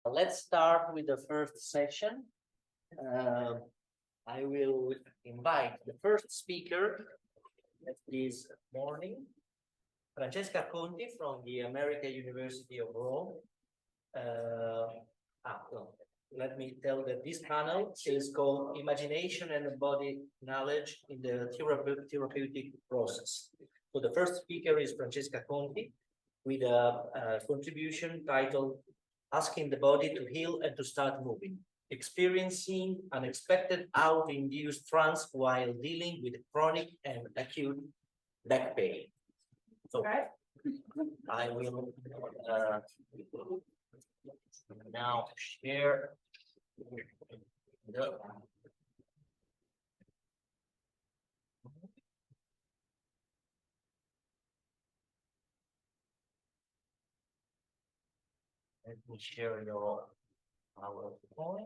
Let's start with the first session. I will invite the first speaker this morning, Francesca Conti from the American University of Rome. Let me tell that this panel is called Imagination and Embodied Knowledge in the Therapeutic Process. So the first speaker is Francesca Conti with a contribution titled Asking the Body to Heal and to Start Moving, Experiencing Unexpected Auto-Induced Trance while Dealing with Chronic and Acute Back Pain. So I will now share the let me share your PowerPoint.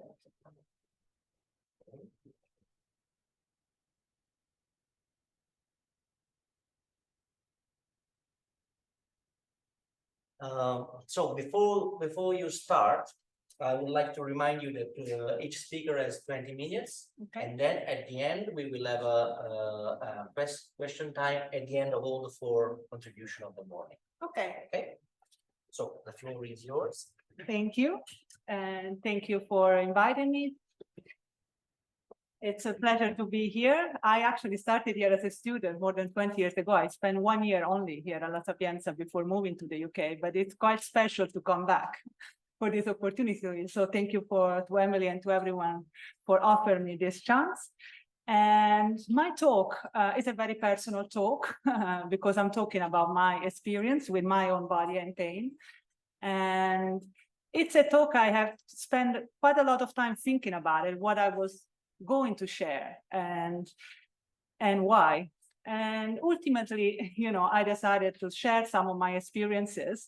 So before you start, I would like to remind you that each speaker has 20 minutes, and then at the end we will have a question time at the end of all the 4 contributions of the morning. Okay. So the floor is yours. Thank you, and thank you for inviting me. It's a pleasure to be here. I actually started here as a student more than 20 years ago. I spent 1 year only here at La Sapienza before moving to the UK, but it's quite special to come back for this opportunity. So thank you to Emily and to everyone for offering me this chance. And my talk is a very personal talk because I'm talking about my experience with my own body and pain. And it's a talk I have spent quite a lot of time thinking about it, what I was going to share and why. And ultimately, I decided to share some of my experiences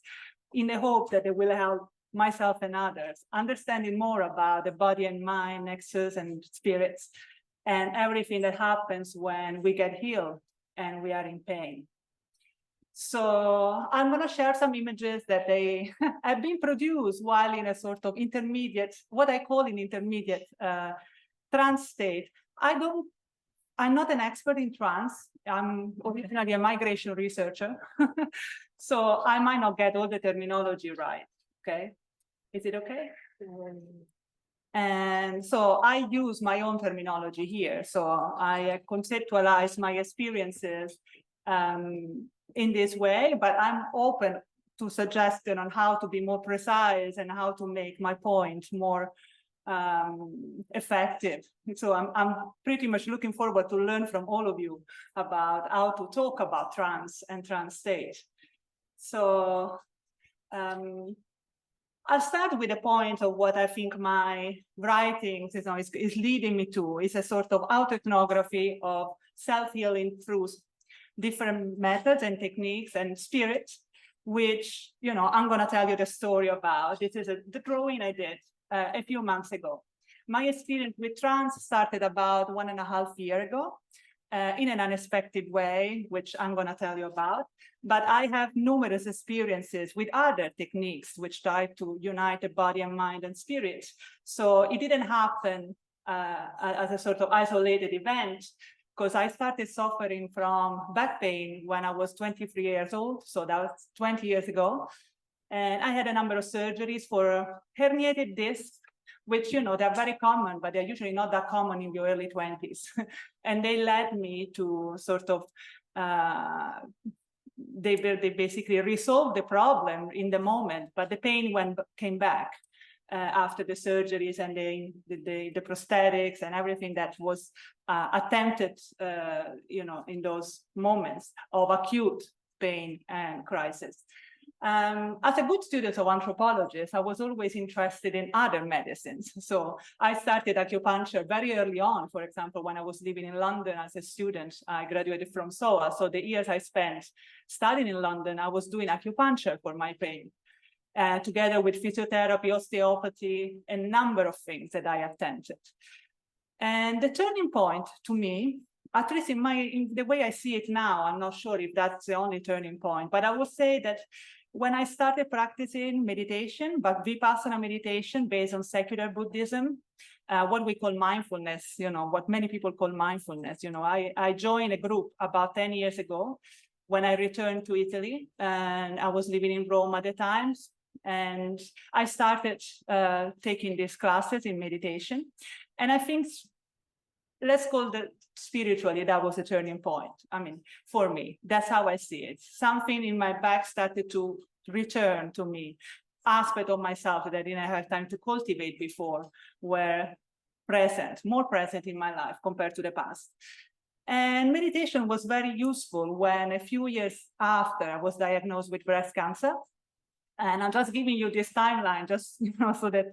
in the hope that it will help myself and others understanding more about the body and mind, nexus and spirits, and everything that happens when we get healed and we are in pain. So I'm going to share some images that they have been produced while in a sort of intermediate, what I call an intermediate trance state. I'm not an expert in trance. I'm originally a migration researcher. So I might not get all the terminology right. Okay. Is it okay? And so I use my own terminology here. So I conceptualize my experiences in this way, but I'm open to suggestion on how to be more precise and how to make my point more effective. So I'm pretty much looking forward to learn from all of you about how to talk about trance and trance state. So I'll start with a point of what I think my writings is leading me to. It's a sort of auto-ethnography of self-healing through different methods and techniques and spirits, which, I'm going to tell you the story about. This is the drawing I did a few months ago. My experience with trance started about 1.5 years ago in an unexpected way, which I'm going to tell you about. But I have numerous experiences with other techniques which try to unite the body and mind and spirit. So it didn't happen as a sort of isolated event, because I started suffering from back pain when I was 23 years old. So that was 20 years ago. And I had a number of surgeries for herniated discs, which, they're very common, but they're usually not that common in your early 20s. And they led me to sort of, they basically resolved the problem in the moment, but the pain came back after the surgeries and the prosthetics and everything that was attempted, in those moments of acute pain and crisis. As a good student of anthropology, I was always interested in other medicines. So I started acupuncture very early on. For example, when I was living in London as a student, I graduated from SOA. So the years I spent studying in London, I was doing acupuncture for my pain, together with physiotherapy, osteopathy, a number of things that I attempted. And the turning point to me, at least in the way I see it now, I'm not sure if that's the only turning point, but I would say that when I started practicing meditation, but Vipassana meditation based on secular Buddhism, what we call mindfulness, what many people call mindfulness. I joined a group about 10 years ago when I returned to Italy, and I was living in Rome at the time. And I started taking these classes in meditation. And I think, let's call it spiritually, that was a turning point. I mean, for me, that's how I see it. Something in my back started to return to me. Aspect of myself that I didn't have time to cultivate before were more present in my life compared to the past. And meditation was very useful when a few years after I was diagnosed with breast cancer. And I'm just giving you this timeline just so that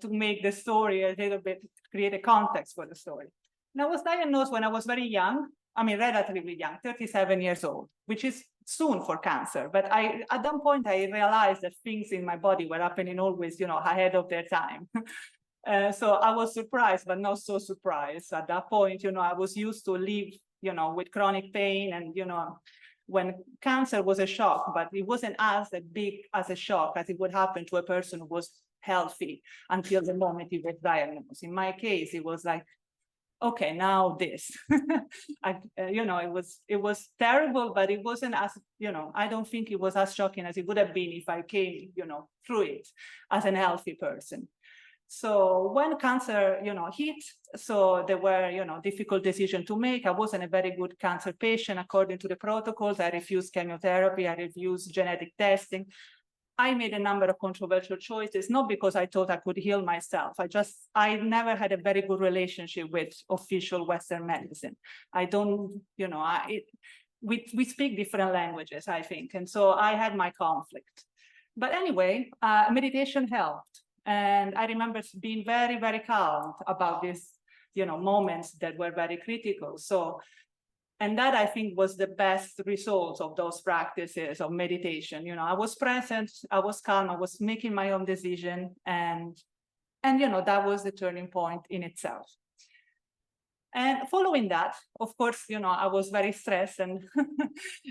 to make the story a little bit, create a context for the story. And I was diagnosed when I was very young, I mean, relatively young, 37 years old, which is soon for cancer. But at that point, I realized that things in my body were happening always, ahead of their time. So I was surprised, but not so surprised. At that point, I was used to live, with chronic pain and, when cancer was a shock, but it wasn't as big as a shock as it would happen to a person who was healthy until the moment he was diagnosed. In my case, it was like, okay, now this. It was terrible, but it wasn't as, I don't think it was as shocking as it would have been if I came, through it as a healthy person. So when cancer, hit, so there were, difficult decisions to make. I wasn't a very good cancer patient according to the protocols. I refused chemotherapy. I refused genetic testing. I made a number of controversial choices, not because I thought I could heal myself. I never had a very good relationship with official Western medicine. I don't, we speak different languages, I think. And so I had my conflict. But anyway, meditation helped. And I remember being very, very calm about these, moments that were very critical. So, and that I think was the best result of those practices of meditation. I was present, I was calm, I was making my own decision, and that was the turning point in itself. And following that, of course, I was very stressed, and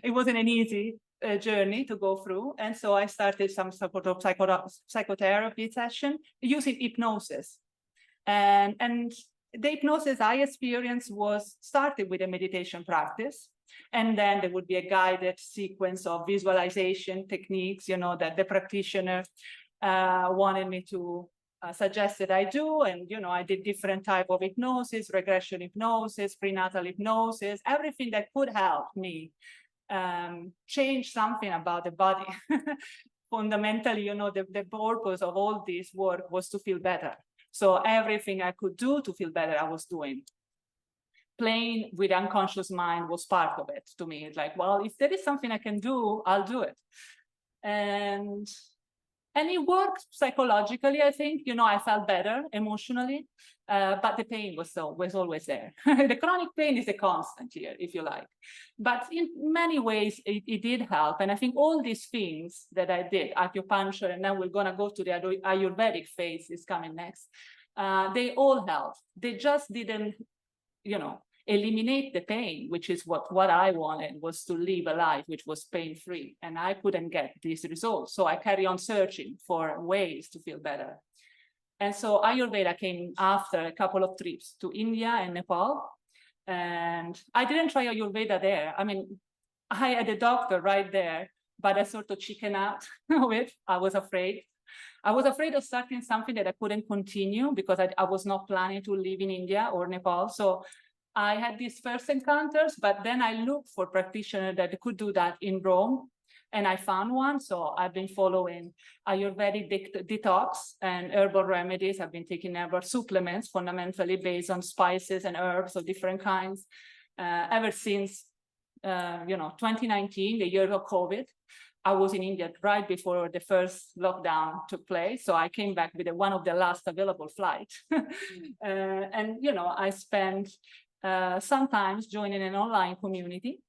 it wasn't an easy journey to go through. And so I started some sort of psychotherapy session using hypnosis. And the hypnosis I experienced started with a meditation practice. And then there would be a guided sequence of visualization techniques, that the practitioner wanted me to suggest that I do. And, I did different type of hypnosis, regression hypnosis, prenatal hypnosis, everything that could help me change something about the body. Fundamentally, the purpose of all this work was to feel better. So everything I could do to feel better, I was doing. Playing with unconscious mind was part of it to me. It's like, well, if there is something I can do, I'll do it. And it worked psychologically, I think. I felt better emotionally, but the pain was always there. The chronic pain is a constant here, if you like. But in many ways, it did help. And I think all these things that I did, acupuncture, and then we're going to go to the Ayurvedic phase is coming next, they all helped. They just didn't, eliminate the pain, which is what I wanted, was to live a life which was pain-free. And I couldn't get these results. So I carry on searching for ways to feel better. And so Ayurveda came after a couple of trips to India and Nepal. And I didn't try Ayurveda there. I mean, I had a doctor right there, but I sort of chickened out of it. I was afraid. I was afraid of starting something that I couldn't continue because I was not planning to live in India or Nepal. So I had these first encounters, but then I looked for practitioners that could do that in Rome, and I found one. So I've been following Ayurvedic detox and herbal remedies. I've been taking herbal supplements, fundamentally based on spices and herbs of different kinds, ever since 2019, the year of COVID. I was in India right before the first lockdown took place. So I came back with one of the last available flights. And, I spent sometimes joining an online community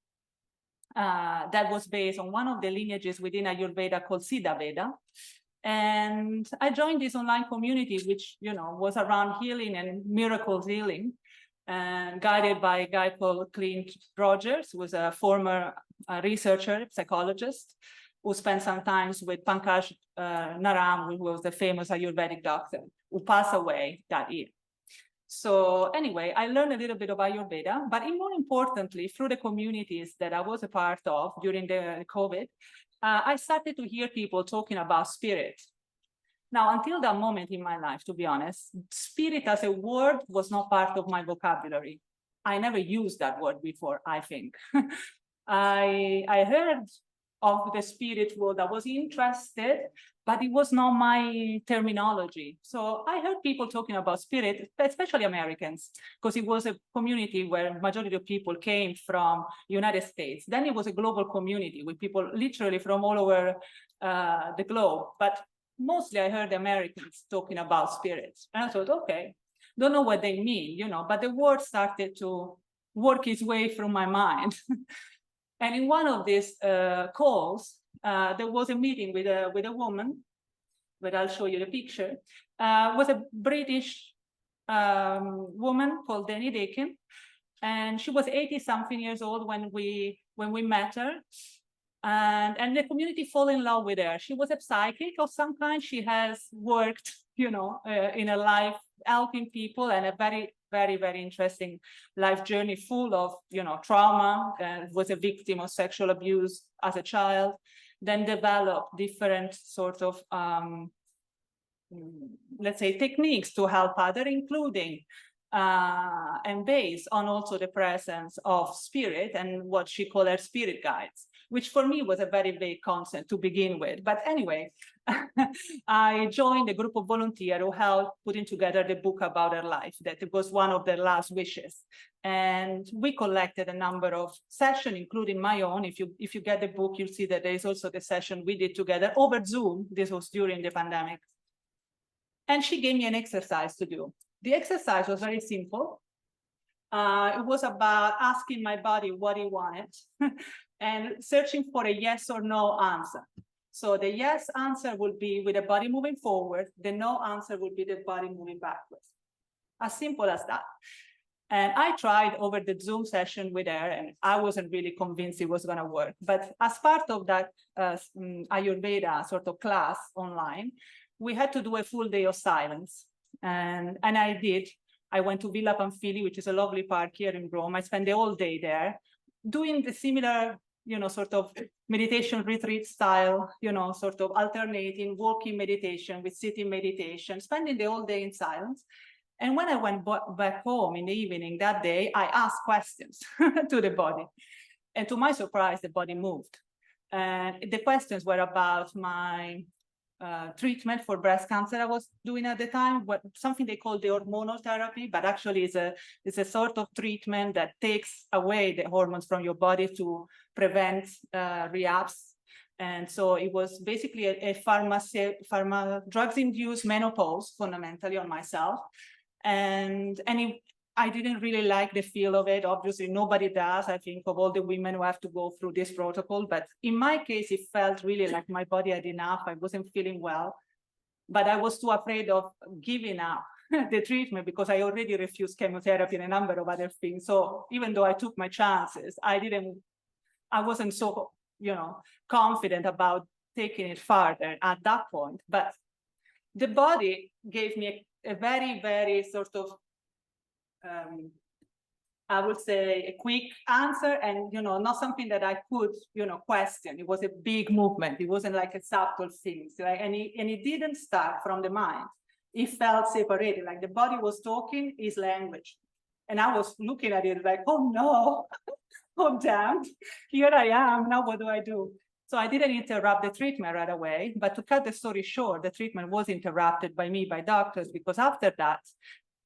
that was based on one of the lineages within Ayurveda called Siddha Veda. And I joined this online community, which, was around healing and miracles healing, guided by a guy called Clint Rogers, who was a former researcher, psychologist. who spent some time with Pankaj Naram, who was the famous Ayurvedic doctor, who passed away that year. So anyway, I learned a little bit about Ayurveda, but more importantly, through the communities that I was a part of during the COVID, I started to hear people talking about spirit. Now, until that moment in my life, to be honest, spirit as a word was not part of my vocabulary. I never used that word before, I think. I heard of the spirit world, I was interested, but it was not my terminology. So I heard people talking about spirit, especially Americans, because it was a community where majority of people came from United States. Then it was a global community with people literally from all over the globe. But mostly I heard Americans talking about spirits. And I thought, okay, don't know what they mean, you know, but the word started to work its way through my mind. And in one of these calls, there was a meeting with a woman, but I'll show you the picture, was a British woman called Danny Dakin. And she was 80-something years old when we met her. And the community fell in love with her. She was a psychic of some kind. She has worked, you know, in a life helping people, and a very, very, very interesting life journey full of, you know, trauma. Was a victim of sexual abuse as a child, then developed different sort of, let's say, techniques to help others, including and based on also the presence of spirit and what she called her spirit guides, which for me was a very vague concept to begin with. But anyway, I joined a group of volunteers who helped putting together the book about her life. That it was one of their last wishes. And we collected a number of sessions, including my own. If you get the book, you'll see that there is also the session we did together over Zoom. This was during the pandemic. And she gave me an exercise to do. The exercise was very simple. It was about asking my body what it wanted and searching for a yes or no answer. So the yes answer would be with the body moving forward. The no answer would be the body moving backwards. As simple as that. And I tried over the Zoom session with her, and I wasn't really convinced it was going to work. But as part of that Ayurveda sort of class online, we had to do a full day of silence. And I did. I went to Villa Pamphili, which is a lovely park here in Rome. I spent the whole day there doing the similar, you know, sort of meditation retreat style, you know, sort of alternating walking meditation with sitting meditation, spending the whole day in silence. And when I went back home in the evening that day, I asked questions to the body. And to my surprise, the body moved. And the questions were about my treatment for breast cancer I was doing at the time, something they call the hormonal therapy, but actually it's a sort of treatment that takes away the hormones from your body to prevent relapse. And so it was basically a drugs-induced menopause, fundamentally, on myself. And I didn't really like the feel of it. Obviously, nobody does, I think, of all the women who have to go through this protocol. But in my case, it felt really like my body had enough. I wasn't feeling well. But I was too afraid of giving up the treatment because I already refused chemotherapy and a number of other things. So even though I took my chances, I wasn't so, you know, confident about taking it farther at that point. But the body gave me a very, very sort of I would say a quick answer, and, you know, not something that I could, you know, question. It was a big movement. It wasn't like a subtle thing, right? And it didn't start from the mind. It felt separated, like the body was talking his language. And I was looking at it like, oh no, oh damn, here I am, now what do I do? So I didn't interrupt the treatment right away, but to cut the story short, the treatment was interrupted by doctors, because after that,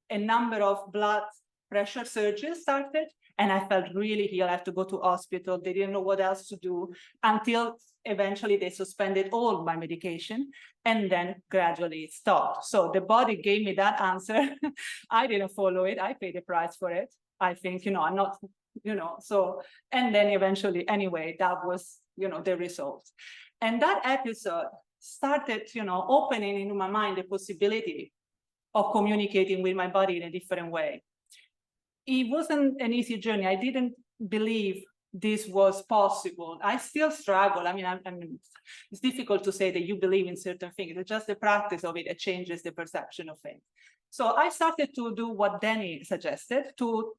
a number of blood pressure surgeries started, and I felt really ill. I had to go to hospital. They didn't know what else to do until eventually they suspended all my medication, and then gradually it stopped. So the body gave me that answer. I didn't follow it. I paid the price for it. I think, you know, I'm not, you know, so, and then eventually, anyway, that was, you know, the result. And that episode started, you know, opening into my mind the possibility of communicating with my body in a different way. It wasn't an easy journey. I didn't believe this was possible. I still struggle. I mean, it's difficult to say that you believe in certain things. It's just the practice of it that changes the perception of things. So I started to do what Danny suggested, to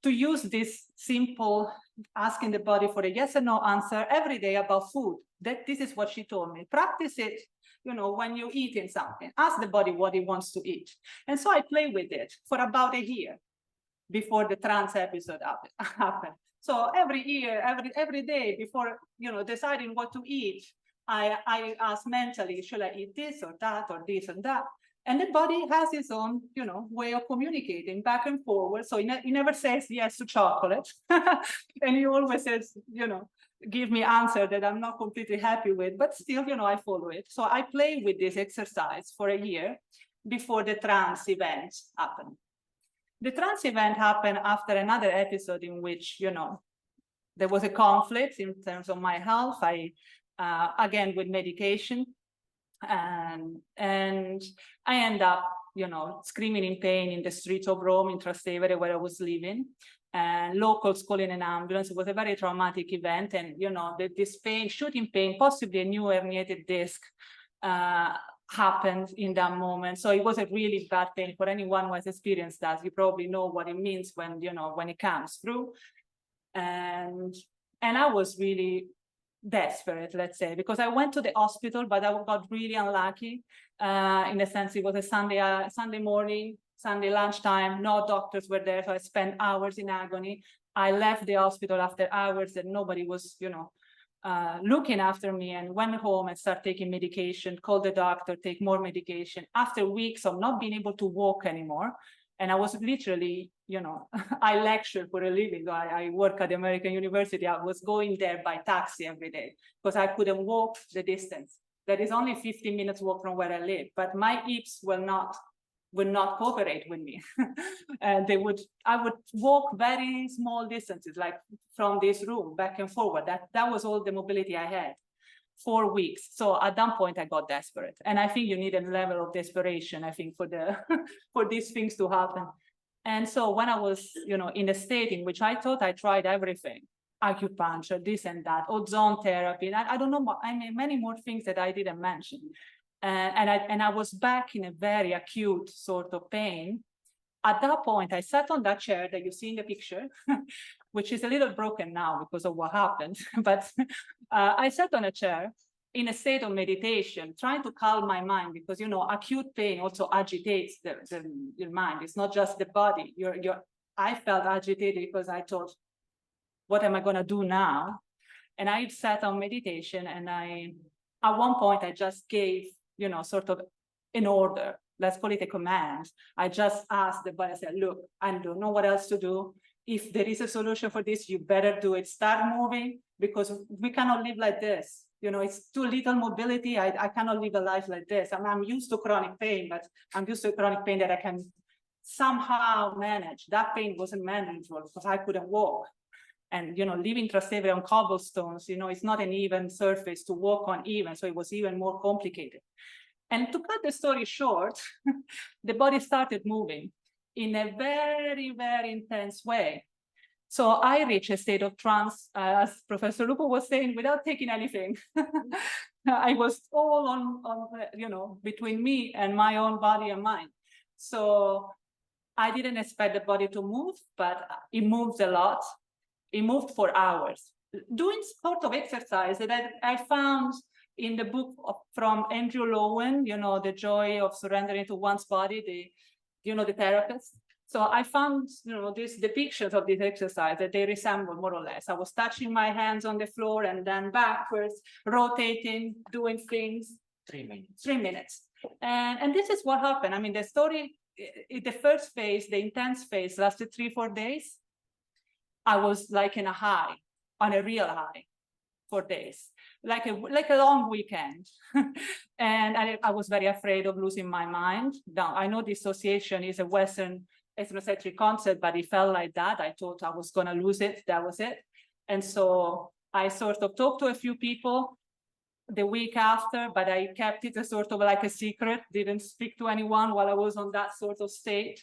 use this simple asking the body for a yes or no answer every day about food. This is what she told me. Practice it, you know, when you're eating something. Ask the body what it wants to eat. And so I play with it for about a year before the trance episode happened. So every year, every day before, you know, deciding what to eat, I ask mentally, should I eat this or that or this and that? And the body has its own, you know, way of communicating back and forward. So he never says yes to chocolate. And he always says, you know, give me answer that I'm not completely happy with, but still, you know, I follow it. So I play with this exercise for a year before the trance event happened. The trance event happened after another episode in which, you know, there was a conflict in terms of my health. Again, with medication. And I end up, you know, screaming in pain in the streets of Rome, in Trastevere, where I was living, and locals calling an ambulance. It was a very traumatic event, and you know, this pain, shooting pain, possibly a new herniated disc, happened in that moment. So it was a really bad pain for anyone who has experienced that. You probably know what it means when, you know, when it comes through, and I was really desperate, let's say, because I went to the hospital, but I got really unlucky. In a sense, it was a Sunday morning, Sunday lunchtime, no doctors were there, so I spent hours in agony. I left the hospital after hours and nobody was, you know, looking after me, and went home and started taking medication, called the doctor, take more medication. After weeks of not being able to walk anymore, and I was literally, you know, I lecture for a living. I work at the American University. I was going there by taxi every day because I couldn't walk the distance. That is only 15 minutes walk from where I live, but my hips will not cooperate with me. And I would walk very small distances, like from this room back and forward. That was all the mobility I had. 4 weeks. So at that point I got desperate. And I think you need a level of desperation, I think, for for these things to happen. And so when I was, you know, in a state in which I thought I tried everything, acupuncture, this and that, ozone therapy, I don't know, I mean, many more things that I didn't mention. And I was back in a very acute sort of pain. At that point, I sat on that chair that you see in the picture, which is a little broken now because of what happened. But I sat on a chair in a state of meditation, trying to calm my mind, because, you know, acute pain also agitates your mind. It's not just the body. I felt agitated because I thought, what am I going to do now? And I sat on meditation, and at one point, I just gave, you know, sort of an order. Let's call it a command. I just asked the body, I said, look, I don't know what else to do. If there is a solution for this, you better do it. Start moving, because we cannot live like this. You know, it's too little mobility. I cannot live a life like this. I'm used to chronic pain, but I'm used to chronic pain that I can somehow manage. That pain wasn't manageable because I couldn't walk. And, you know, living Trastevere on cobblestones, you know, it's not an even surface to walk on even. So it was even more complicated. And to cut the story short, the body started moving in a very, very intense way. So I reached a state of trance, as Professor Lupo was saying, without taking anything. I was all on, you know, between me and my own body and mind. So I didn't expect the body to move, but it moved a lot. It moved for hours, doing sort of exercise that I found in the book from Andrew Lowen, you know, The Joy of Surrendering to One's Body, the therapist. So I found, you know, these depictions of this exercise that they resemble more or less. I was touching my hands on the floor and then backwards, rotating, doing things. 3 minutes. 3 minutes. And this is what happened. I mean, the story, the first phase, the intense phase, lasted 3-4 days. I was like in a high, on a real high, for days, like a long weekend. And I was very afraid of losing my mind. Now, I know dissociation is a Western ethnocentric concept, but it felt like that. I thought I was going to lose it. That was it. And so I sort of talked to a few people the week after, but I kept it as sort of like a secret, didn't speak to anyone while I was on that sort of state.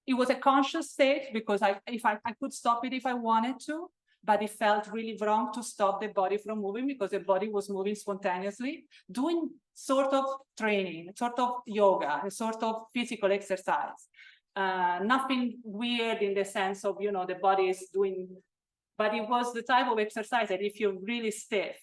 It was a conscious state because I could stop it if I wanted to, but it felt really wrong to stop the body from moving because the body was moving spontaneously, doing sort of training, sort of yoga, a sort of physical exercise. Nothing weird in the sense of, you know, the body is doing, but it was the type of exercise that if you're really stiff,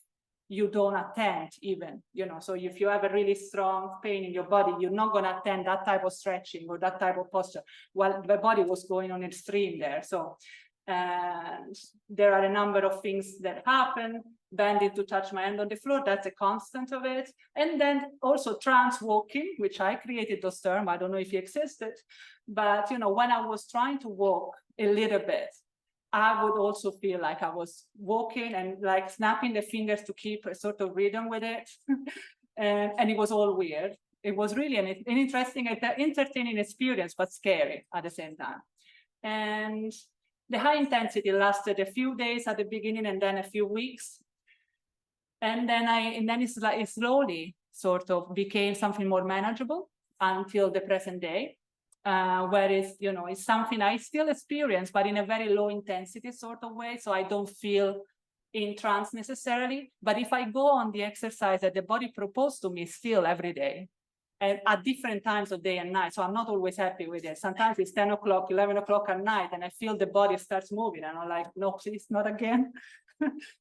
you don't attend even, you know, so if you have a really strong pain in your body, you're not going to attend that type of stretching or that type of posture. Well, the body was going on extreme there. So there are a number of things that happen. Bending to touch my hand on the floor, that's a constant of it. And then also trance walking, which I created those terms. I don't know if it existed, but, you know, when I was trying to walk a little bit, I would also feel like I was walking and like snapping the fingers to keep a sort of rhythm with it. and it was all weird. It was really an interesting, entertaining experience, but scary at the same time. And the high intensity lasted a few days at the beginning and then a few weeks. And then it slowly sort of became something more manageable until the present day. Where it's, you know, it's something I still experience, but in a very low intensity sort of way. So I don't feel in trance necessarily. But if I go on the exercise that the body proposed to me still every day, and at different times of day and night, so I'm not always happy with it. Sometimes it's 10 o'clock, 11 o'clock at night, and I feel the body starts moving, and I'm like, no, please, not again.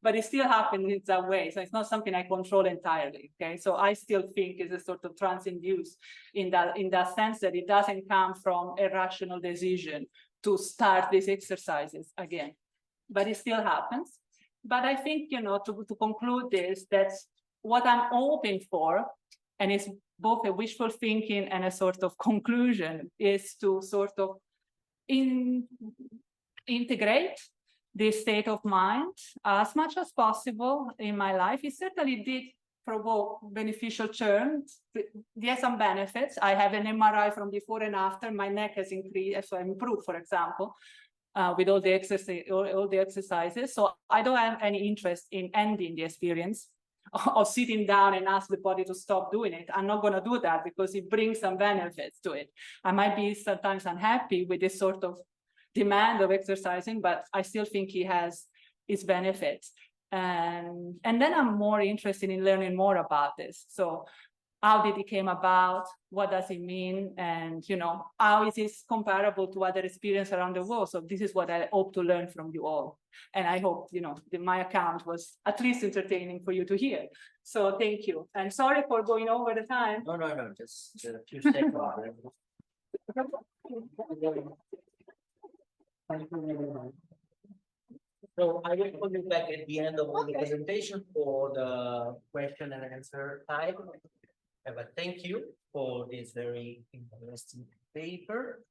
But it still happens in that way. So it's not something I control entirely. Okay, so I still think it's a sort of trance-induced in that sense that it doesn't come from a rational decision to start these exercises again, but it still happens. But I think, you know, to conclude this, that's what I'm hoping for, and it's both a wishful thinking and a sort of conclusion, is to sort of integrate this state of mind as much as possible in my life. It certainly did provoke beneficial turns. There's some benefits. I have an MRI from before and after. My neck has increased, so improved, for example, with all the exercises. So I don't have any interest in ending the experience of sitting down and ask the body to stop doing it. I'm not going to do that because it brings some benefits to it. I might be sometimes unhappy with this sort of demand of exercising, but I still think he has its benefits. And then I'm more interested in learning more about this. So how did it came about? What does it mean? And, you know, how is this comparable to other experiences around the world? So this is what I hope to learn from you all. And I hope, you know, my account was at least entertaining for you to hear. So thank you. And sorry for going over the time. No, just a few seconds. So I will call you back at the end of the presentation for the question and answer time. But thank you for this very interesting paper.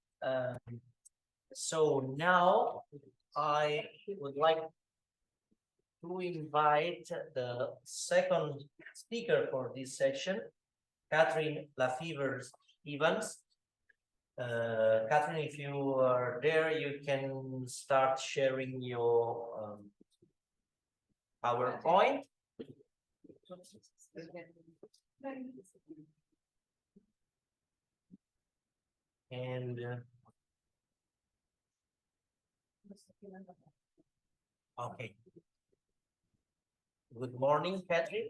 So now I would like to invite the second speaker for this session, Kathryn LaFevers Evans. Kathryn, if you are there, you can start sharing your PowerPoint. And okay. Good morning, Kathryn,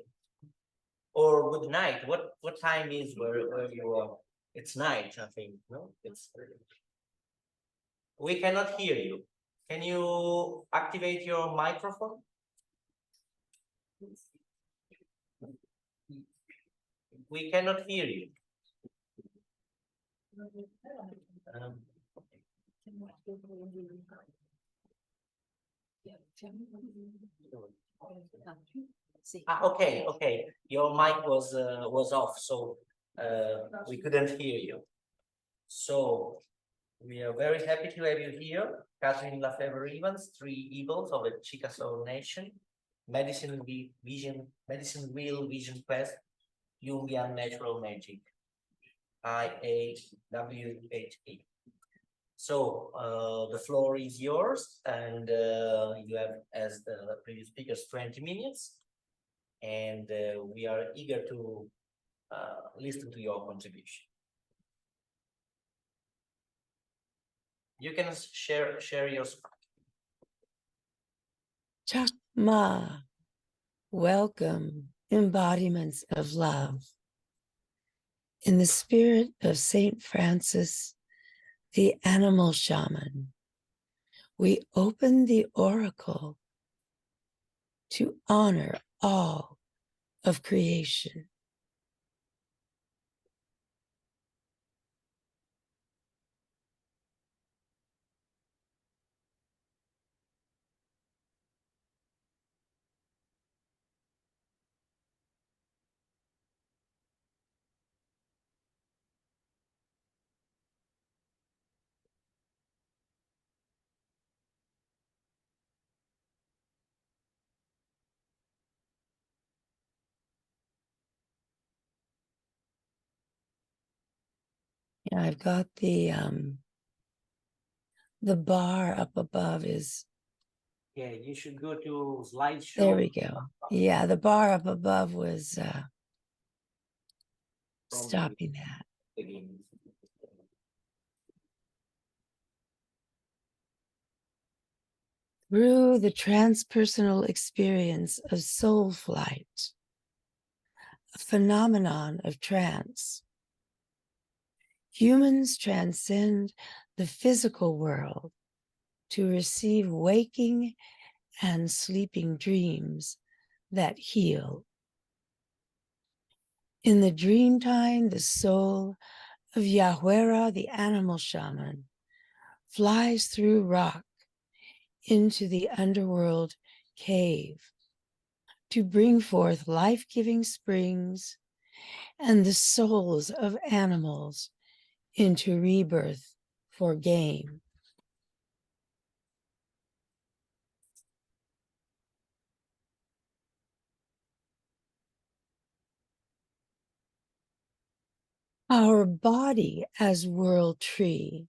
or good night. What time is where you are? It's night, I think. No, it's. We cannot hear you. Can you activate your microphone? We cannot hear you. Okay. Your mic was off, so we couldn't hear you. So we are very happy to have you here, Kathryn LaFevers Evans, 3 Eagles of the Chickasaw Nation, Medicine Wheel Vision Quest, Jungian Natural Magic, IAWHE. So the floor is yours, and you have, as the previous speakers, 20 minutes, and we are eager to listen to your contribution. You can share your screen. Chakma, welcome, embodiments of love. In the spirit of Saint Francis, the animal shaman, we open the oracle to honor all of creation. Yeah, I've got the bar up above is. Yeah, you should go to slideshow. There we go. Yeah, the bar up above was stopping that. Beginning. Through the transpersonal experience of soul flight, a phenomenon of trance, humans transcend the physical world to receive waking and sleeping dreams that heal. In the dream time, the soul of YAWHE, the animal shaman, flies through rock into the underworld cave to bring forth life-giving springs and the souls of animals into rebirth for game. Our body as world tree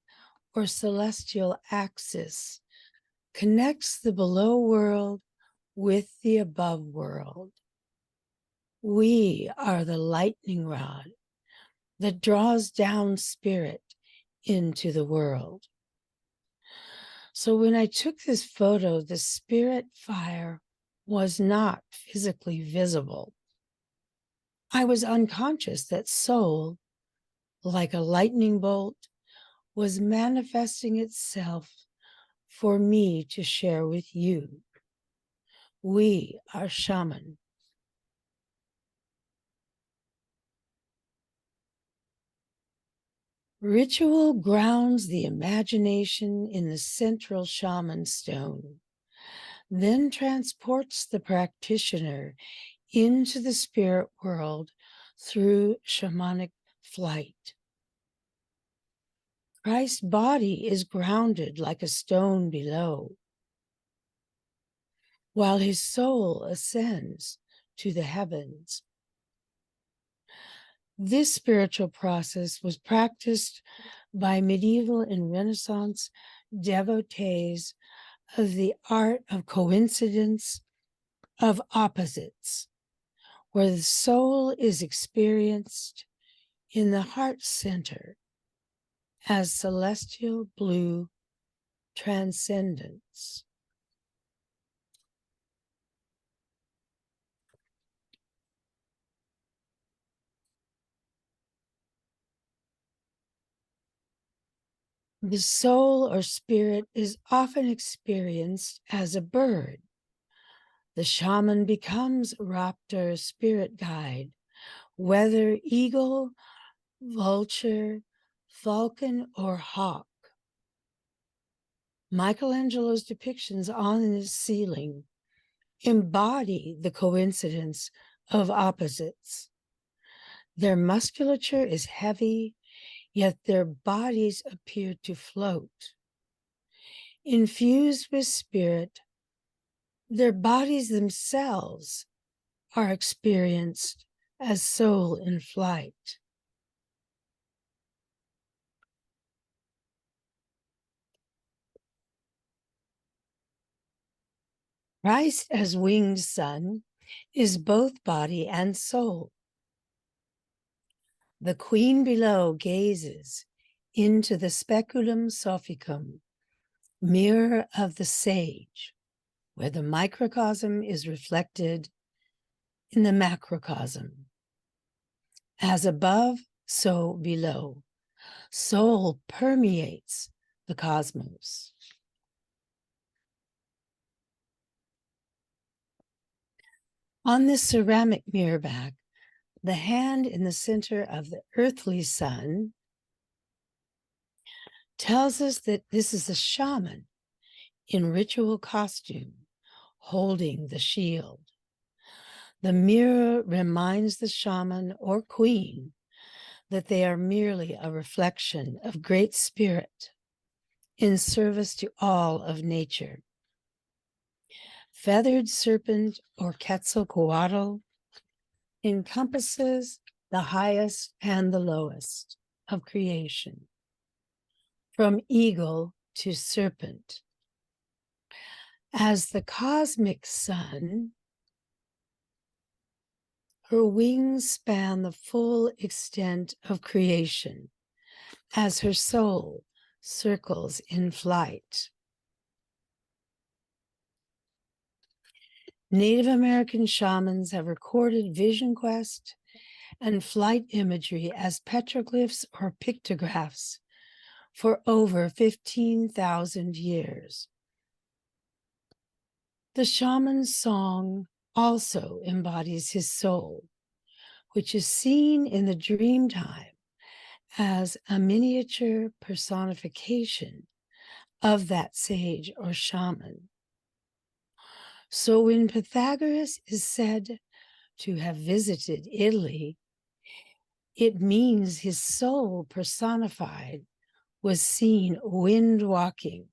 or celestial axis connects the below world with the above world. We are the lightning rod that draws down spirit into the world. So when I took this photo, the spirit fire was not physically visible. I was unconscious that soul, like a lightning bolt, was manifesting itself for me to share with you. We are shaman. Ritual grounds the imagination in the central shaman stone, then transports the practitioner into the spirit world through shamanic flight. Christ's body is grounded like a stone below, while his soul ascends to the heavens. This spiritual process was practiced by medieval and Renaissance devotees of the art of coincidence of opposites, where the soul is experienced in the heart center as celestial blue transcendence. The soul or spirit is often experienced as a bird. The shaman becomes raptor spirit guide, whether eagle, vulture, falcon, or hawk. Michelangelo's depictions on the ceiling embody the coincidence of opposites. Their musculature is heavy, yet their bodies appear to float. Infused with spirit, their bodies themselves are experienced as soul in flight. Christ as winged sun is both body and soul. The queen below gazes into the speculum sophicum, mirror of the sage, where the microcosm is reflected in the macrocosm. As above, so below. Soul permeates the cosmos. On this ceramic mirror back, the hand in the center of the earthly sun tells us that this is a shaman in ritual costume holding the shield. The mirror reminds the shaman or queen that they are merely a reflection of Great Spirit in service to all of nature. Feathered serpent or Quetzalcoatl encompasses the highest and the lowest of creation, from eagle to serpent. As the cosmic sun, her wings span the full extent of creation as her soul circles in flight. Native American shamans have recorded vision quest and flight imagery as petroglyphs or pictographs for over 15,000 years. The shaman's song also embodies his soul, which is seen in the dream time as a miniature personification of that sage or shaman. So when Pythagoras is said to have visited Italy, it means his soul personified was seen wind walking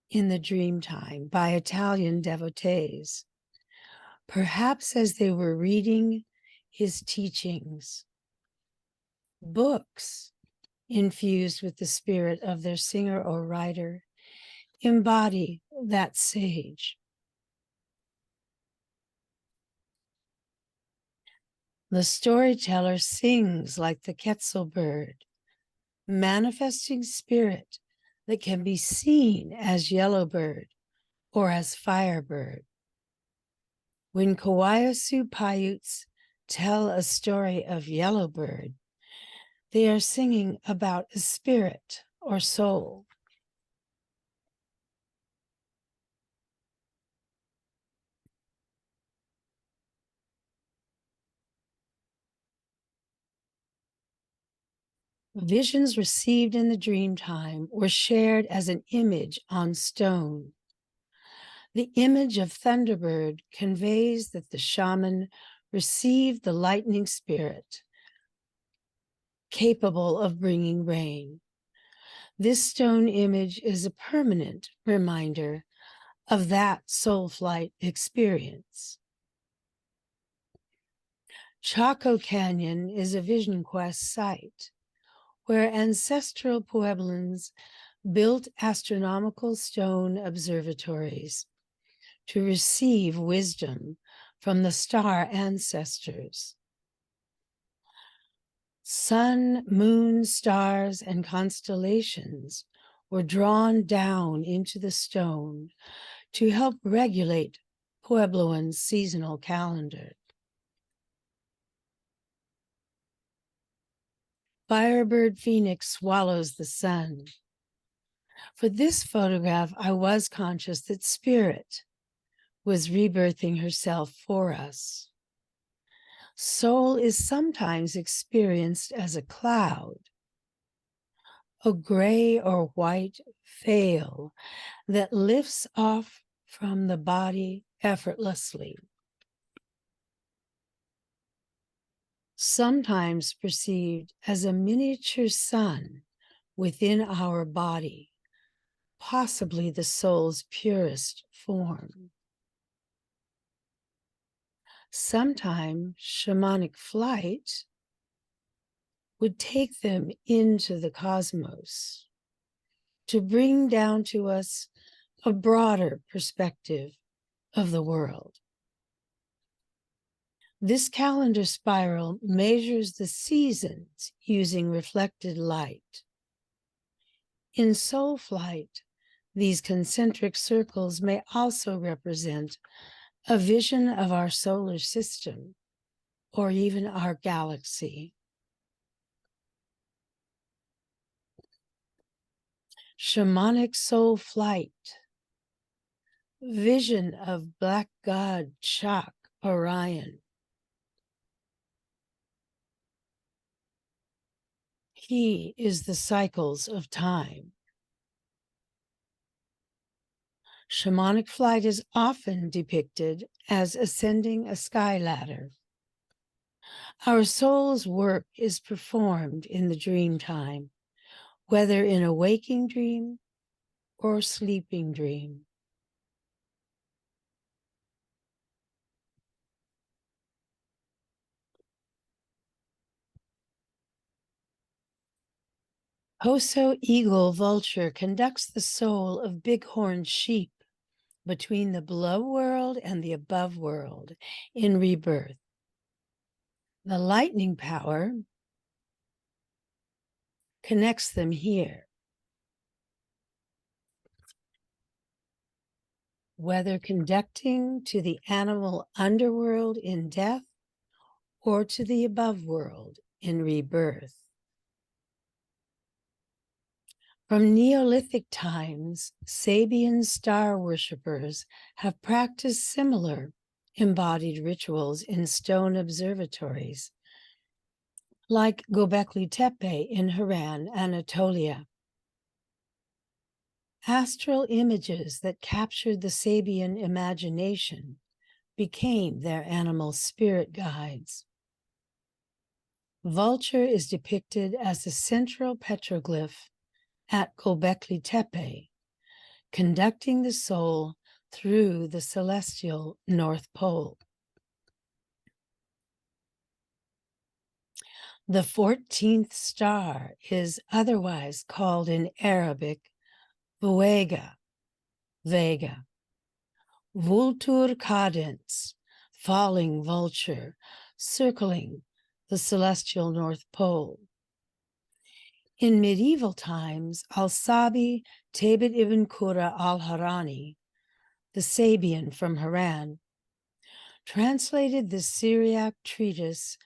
in the dream time by Italian devotees, perhaps as they were reading his teachings. Books infused with the spirit of their singer or writer embody that sage. The storyteller sings like the Quetzal bird, manifesting spirit that can be seen as yellowbird or as firebird. When Kawayasu Paiutes tell a story of yellowbird, they are singing about a spirit or soul. Visions received in the dream time were shared as an image on stone. The image of Thunderbird conveys that the shaman received the lightning spirit capable of bringing rain. This stone image is a permanent reminder of that soul flight experience. Chaco Canyon is a vision quest site where ancestral Pueblans built astronomical stone observatories to receive wisdom from the star ancestors. Sun, moon, stars, and constellations were drawn down into the stone to help regulate Puebloan seasonal calendar. Firebird Phoenix swallows the sun. For this photograph, I was conscious that Spirit was rebirthing herself for us. Soul is sometimes experienced as a cloud, a gray or white veil that lifts off from the body effortlessly. Sometimes perceived as a miniature sun within our body, possibly the soul's purest form. Sometimes shamanic flight would take them into the cosmos to bring down to us a broader perspective of the world. This calendar spiral measures the seasons using reflected light. In soul flight, These concentric circles may also represent a vision of our solar system or even our galaxy. Shamanic soul flight, vision of black god Chak Orion. He is the cycles of time. Shamanic flight is often depicted as ascending a sky ladder. Our soul's work is performed in the dream time, whether in a waking dream or sleeping dream. Hoso eagle vulture conducts the soul of bighorn sheep between the below world and the above world in rebirth. The lightning power connects them here. Whether conducting to the animal underworld in death or to the above world in rebirth. From Neolithic times, Sabian star worshippers have practiced similar embodied rituals in stone observatories, like Göbekli Tepe in Haran, Anatolia. Astral images that captured the Sabian imagination became their animal spirit guides. Vulture is depicted as the central petroglyph at Göbekli Tepe, conducting the soul through the celestial North Pole. The 14th star is otherwise called in Arabic Vega, Vega, Vultur cadens, falling vulture, circling the celestial North Pole. In medieval times, Al-Sabi Tabit ibn Qura al-Harani, the Sabian from Haran, translated the Syriac treatise,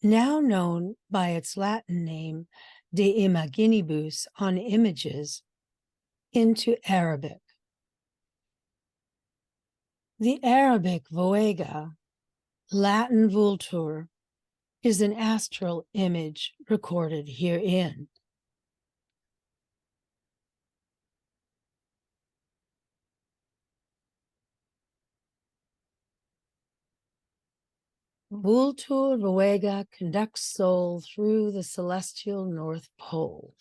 now known by its Latin name, De Imaginibus, on images, into Arabic. The Arabic Voega, Latin vultur, is an astral image recorded herein. Vultur Voega conducts soul through the celestial North Pole.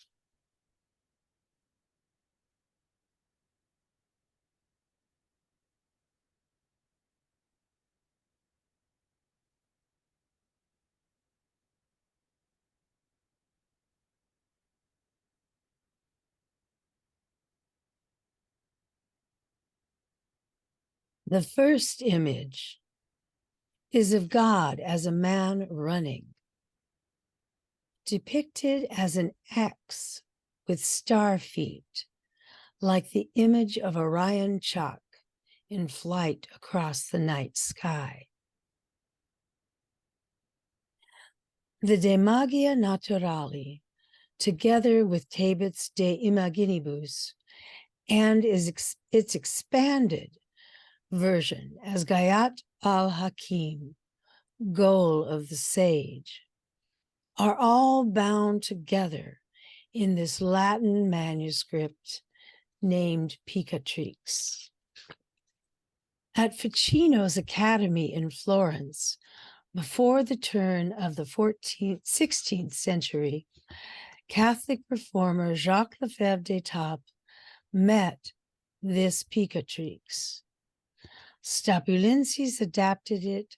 The first image is of God as a man running, depicted as an X with star feet, like the image of Orion Chak in flight across the night sky. The De Magia Naturali, together with Tabit's De Imaginibus, and its expanded version as Gayat al-Hakim, goal of the sage, are all bound together in this Latin manuscript named Picatrix. At Ficino's Academy in Florence, before the turn of the 16th century, Catholic reformer Jacques LaFevers d'Etaples met this Picatrix. Stapulensis adapted it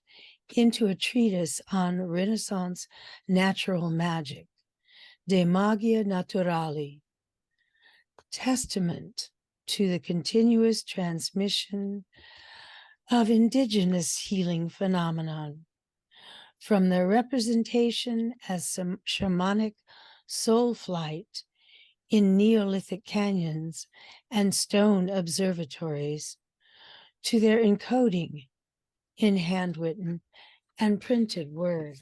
into a treatise on Renaissance natural magic, De Magia Naturali, testament to the continuous transmission of indigenous healing phenomenon, from their representation as some shamanic soul flight in Neolithic canyons and stone observatories to their encoding in handwritten and printed word.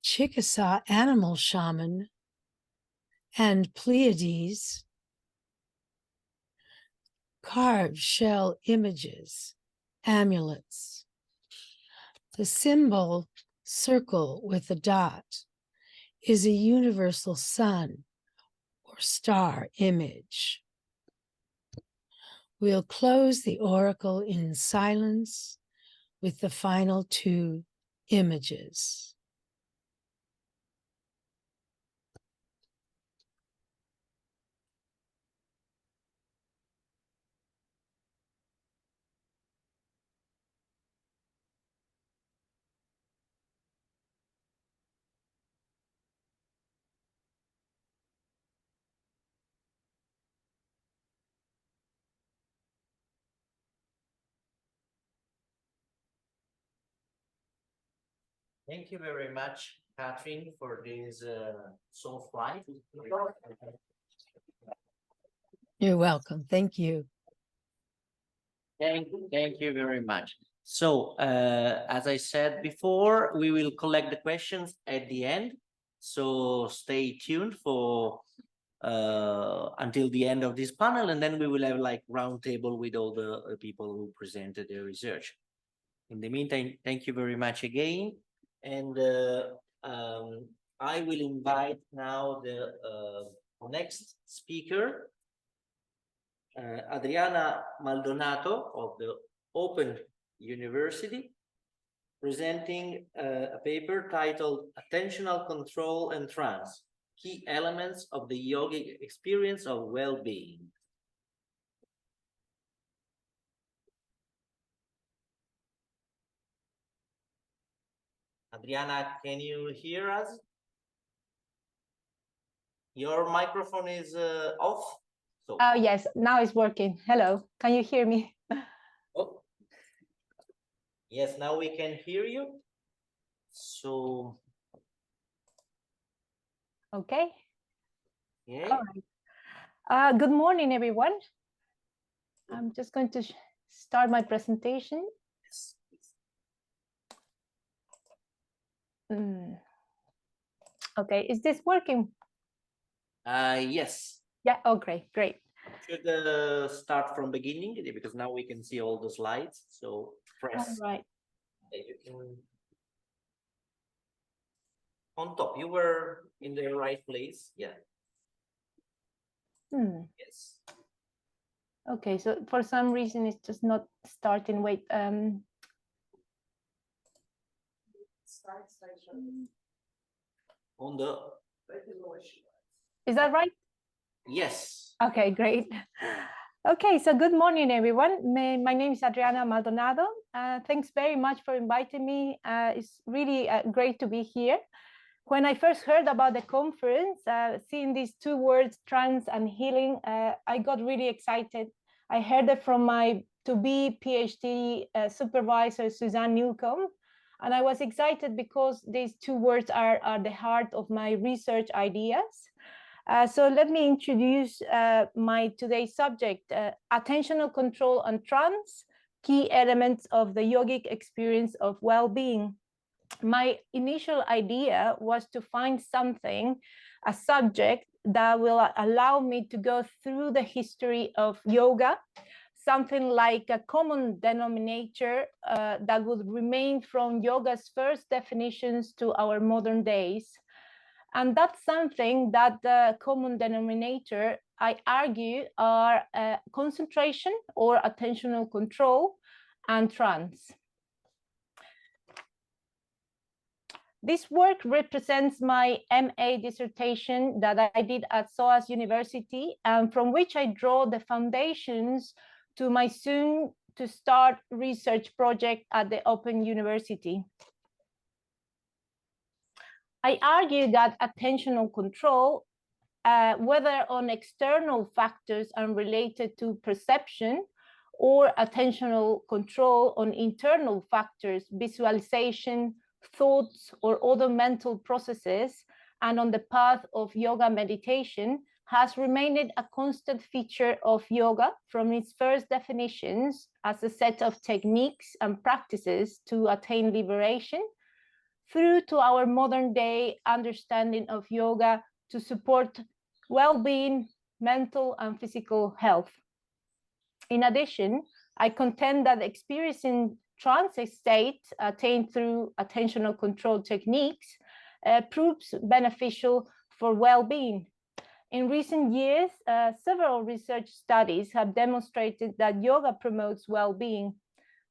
Chickasaw animal shaman and Pleiades carved shell images, amulets. The symbol circle with a dot is a universal sun or star image. We'll close the oracle in silence with the final two images. Thank you very much, Kathryn, for this soul flight. You're welcome. Thank you. Thank you very much. So, as I said before, we will collect the questions at the end. So stay tuned for until the end of this panel, and then we will have like roundtable with all the people who presented their research. In the meantime, thank you very much again. And I will invite now the next speaker, Adriana Maldonado of the Open University, presenting a paper titled Attentional Control and Trance, Key Elements of the Yogic Experience of Well-being. Adriana, can you hear us? Your microphone is off. So. Oh, yes, now it's working. Hello, can you hear me? Oh. Yes, now we can hear you. So. Okay. Yeah. All right. Good morning, everyone. I'm just going to start my presentation. Yes. Okay, is this working? Yes. Yeah, oh, great. Should start from beginning because now we can see all the slides. So press. All right. On top, you were in the right place. Yeah. Yes. Okay, so for some reason it's just not starting. Wait. On the. Is that right? Yes. Okay, great. Okay, so good morning, everyone. My name is Adriana Maldonado. Thanks very much for inviting me. It's really great to be here. When I first heard about the conference, seeing these two words, trance and healing, I got really excited. I heard it from my to-be PhD supervisor, Suzanne Newcomb, and I was excited because these two words are the heart of my research ideas. So let me introduce my today's subject, attentional control and trance, key elements of the yogic experience of well-being. My initial idea was to find something, a subject that will allow me to go through the history of yoga, something like a common denominator that would remain from yoga's first definitions to our modern days. And that's something that the common denominator, I argue, are concentration or attentional control and trance. This work represents my MA dissertation that I did at SOAS University, and from which I draw the foundations to my soon to start research project at the Open University. I argue that attentional control, whether on external factors and related to perception or attentional control on internal factors, visualization, thoughts, or other mental processes, and on the path of yoga meditation, has remained a constant feature of yoga from its first definitions as a set of techniques and practices to attain liberation, through to our modern day understanding of yoga to support well-being, mental and physical health. In addition, I contend that experiencing trance state attained through attentional control techniques proves beneficial for well-being. In recent years, several research studies have demonstrated that yoga promotes well-being.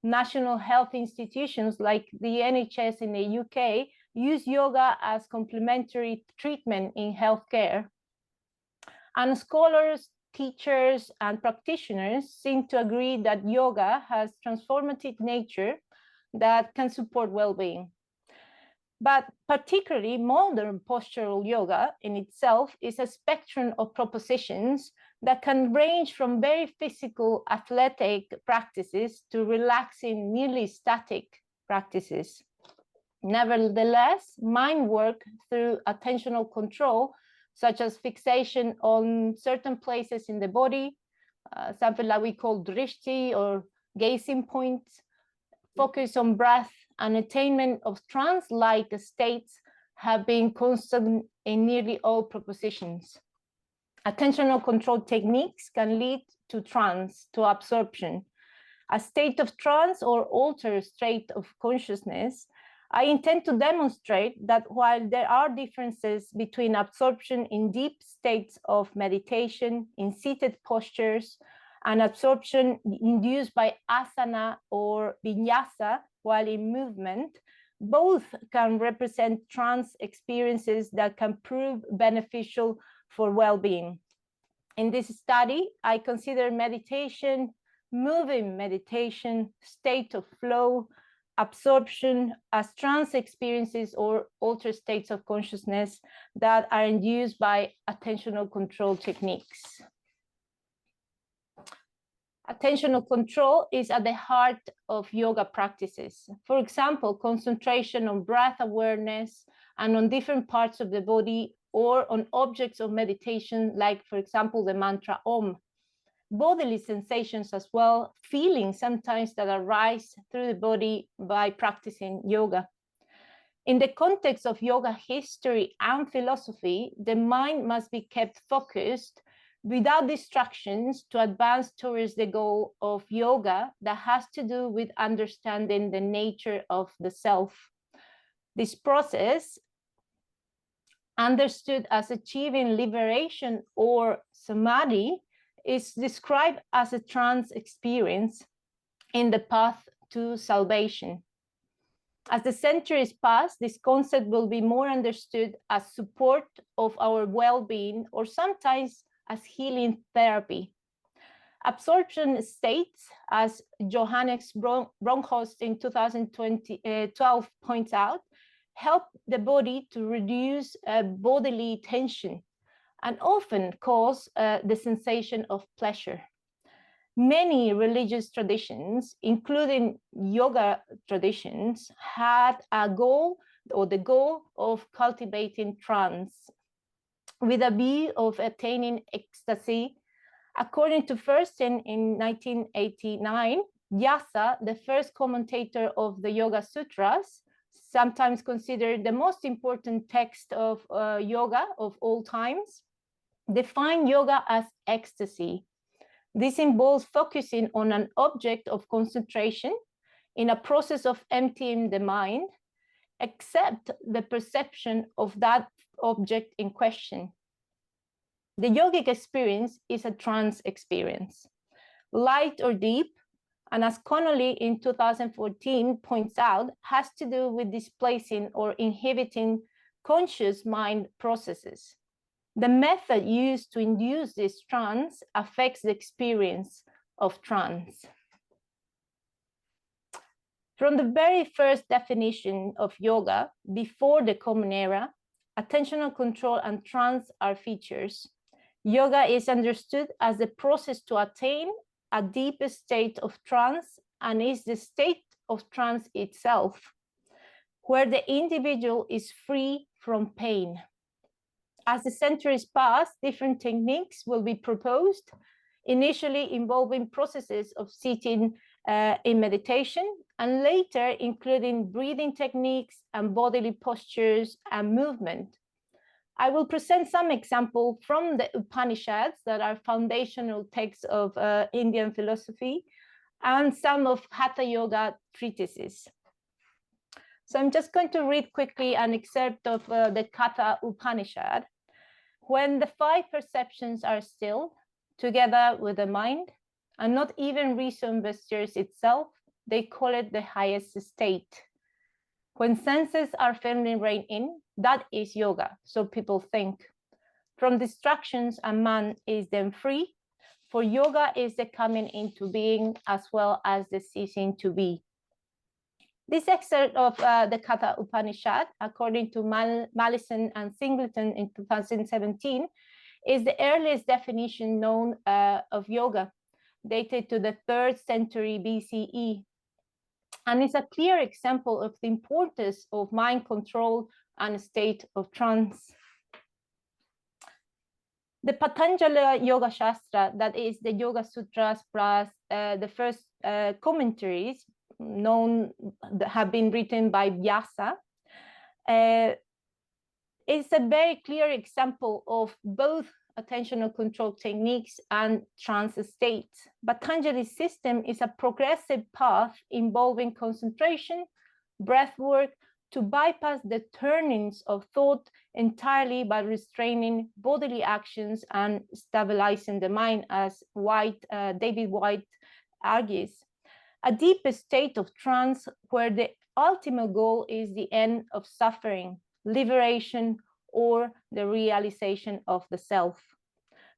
National health institutions like the NHS in the UK use yoga as complementary treatment in healthcare. And scholars, teachers, and practitioners seem to agree that yoga has transformative nature that can support well-being. But particularly modern postural yoga in itself is a spectrum of propositions that can range from very physical athletic practices to relaxing, nearly static practices. Nevertheless, mind work through attentional control, such as fixation on certain places in the body, something that we call drishti or gazing points, focus on breath, and attainment of trance-like states have been constant in nearly all propositions. Attentional control techniques can lead to trance, to absorption. A state of trance or altered state of consciousness, I intend to demonstrate that while there are differences between absorption in deep states of meditation, in seated postures, and absorption induced by asana or vinyasa while in movement, both can represent trance experiences that can prove beneficial for well-being. In this study, I consider meditation, moving meditation, state of flow, absorption as trance experiences or altered states of consciousness that are induced by attentional control techniques. Attentional control is at the heart of yoga practices. For example, concentration on breath awareness and on different parts of the body or on objects of meditation, like, for example, the mantra Om. Bodily sensations as well, feelings sometimes that arise through the body by practicing yoga. In the context of yoga history and philosophy, the mind must be kept focused without distractions to advance towards the goal of yoga that has to do with understanding the nature of the self. This process, understood as achieving liberation or samadhi, is described as a trance experience in the path to salvation. As the centuries pass, this concept will be more understood as support of our well-being or sometimes as healing therapy. Absorption states, as Johannes Bronkhorst in 2012 points out, help the body to reduce bodily tension and often cause the sensation of pleasure. Many religious traditions, including yoga traditions, had a goal or the goal of cultivating trance with a view of attaining ecstasy. According to Fersen in 1989, Vyasa, the first commentator of the Yoga Sutras, sometimes considered the most important text of yoga of all times, defined yoga as ecstasy. This involves focusing on an object of concentration in a process of emptying the mind, except the perception of that object in question. The yogic experience is a trance experience, light or deep, and as Connolly in 2014 points out, has to do with displacing or inhibiting conscious mind processes. The method used to induce this trance affects the experience of trance. From the very first definition of yoga, before the Common Era, attentional control and trance are features. Yoga is understood as the process to attain a deep state of trance and is the state of trance itself, where the individual is free from pain. As the centuries pass, different techniques will be proposed, initially involving processes of sitting in meditation, and later including breathing techniques and bodily postures and movement. I will present some examples from the Upanishads that are foundational texts of Indian philosophy, and some of Hatha Yoga treatises. So I'm just going to read quickly an excerpt of the Katha Upanishad. When the five perceptions are still, together with the mind, and not even reason besters itself, they call it the highest state. When senses are firmly reined in, that is yoga, so people think. From distractions, a man is then free, for yoga is the coming into being as well as the ceasing to be. This excerpt of the Katha Upanishad, according to Mallison and Singleton in 2017, is the earliest definition known of yoga, dated to the 3rd century BCE, and is a clear example of the importance of mind control and state of trance. The Patanjali Yoga Shastra, that is the Yoga Sutras plus the first commentaries known that have been written by Vyasa, is a very clear example of both attentional control techniques and trance states. Patanjali's system is a progressive path involving concentration, breath work, to bypass the turnings of thought entirely by restraining bodily actions and stabilizing the mind, as David White argues. A deep state of trance where the ultimate goal is the end of suffering, liberation, or the realization of the self.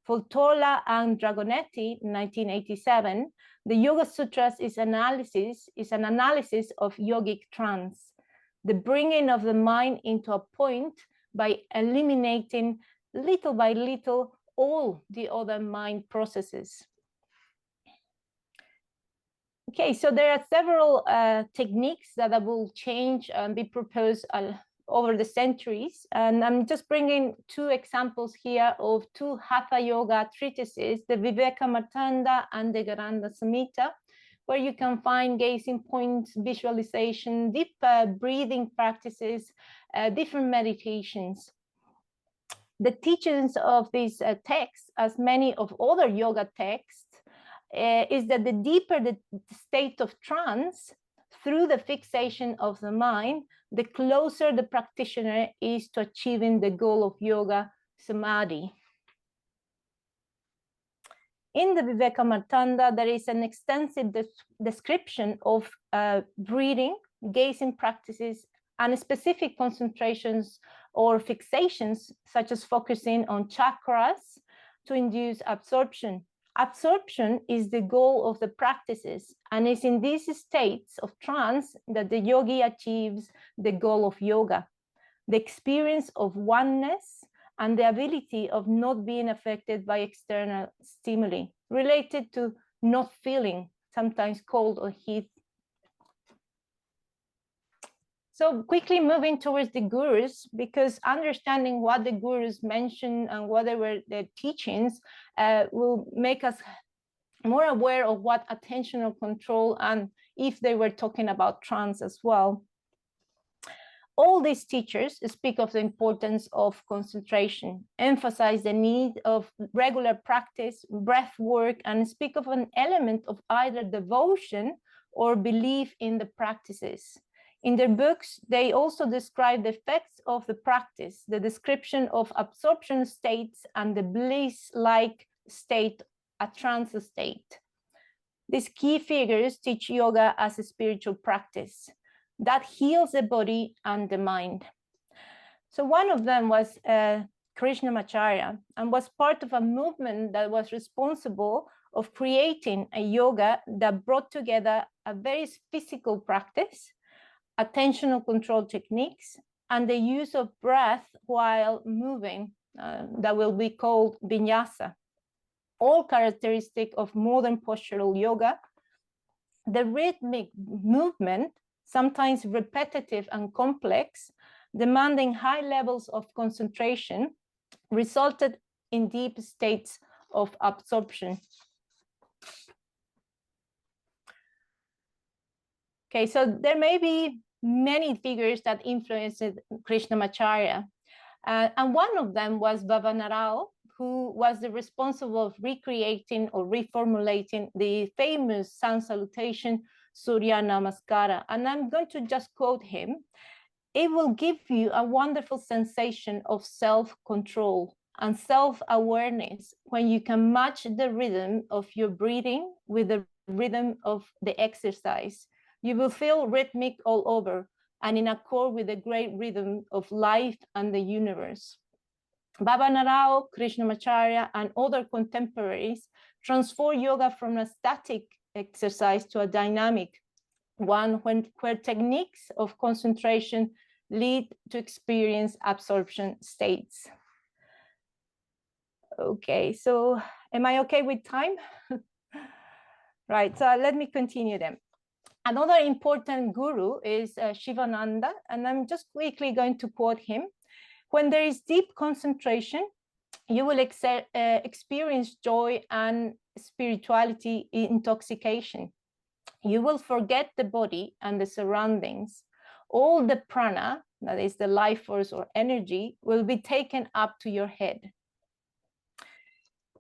For Tola and Dragonetti, 1987, the Yoga Sutras is an analysis of yogic trance, the bringing of the mind into a point by eliminating little by little all the other mind processes. Okay, so there are several techniques that will change and be proposed over the centuries. And I'm just bringing two examples here of two Hatha Yoga treatises, the Viveka Martanda and the Garanda Samhita, where you can find gazing points, visualization, deep breathing practices, different meditations. The teachings of these texts, as many of other yoga texts, is that the deeper the state of trance through the fixation of the mind, the closer the practitioner is to achieving the goal of yoga, samadhi. In the Viveka Martanda, there is an extensive description of breathing, gazing practices, and specific concentrations or fixations, such as focusing on chakras to induce absorption. Absorption is the goal of the practices, and it's in these states of trance that the yogi achieves the goal of yoga, the experience of oneness and the ability of not being affected by external stimuli, related to not feeling, sometimes cold or heat. So quickly moving towards the gurus, because understanding what the gurus mentioned and what they were their teachings will make us more aware of what attentional control, and if they were talking about trance as well. All these teachers speak of the importance of concentration, emphasize the need of regular practice, breath work, and speak of an element of either devotion or belief in the practices. In their books, they also describe the effects of the practice, the description of absorption states, and the bliss-like state, a trance state. These key figures teach yoga as a spiritual practice that heals the body and the mind. So one of them was Krishnamacharya, and was part of a movement that was responsible of creating a yoga that brought together a very physical practice, attentional control techniques, and the use of breath while moving, that will be called vinyasa. all characteristic of modern postural yoga. The rhythmic movement, sometimes repetitive and complex, demanding high levels of concentration, resulted in deep states of absorption. Okay, so there may be many figures that influenced Krishnamacharya. And one of them was Vavanarao, who was the responsible of recreating or reformulating the famous sun salutation, Surya Namaskara. And I'm going to just quote him. It will give you a wonderful sensation of self-control and self-awareness when you can match the rhythm of your breathing with the rhythm of the exercise. You will feel rhythmic all over and in accord with the great rhythm of life and the universe. Vavanarao, Krishnamacharya, and other contemporaries transform yoga from a static exercise to a dynamic one where techniques of concentration lead to experience absorption states. Okay, so am I okay with time? Right, so let me continue then. Another important guru is Shivananda, and I'm just quickly going to quote him. When there is deep concentration, you will experience joy and spirituality intoxication. You will forget the body and the surroundings. All the prana, that is the life force or energy, will be taken up to your head.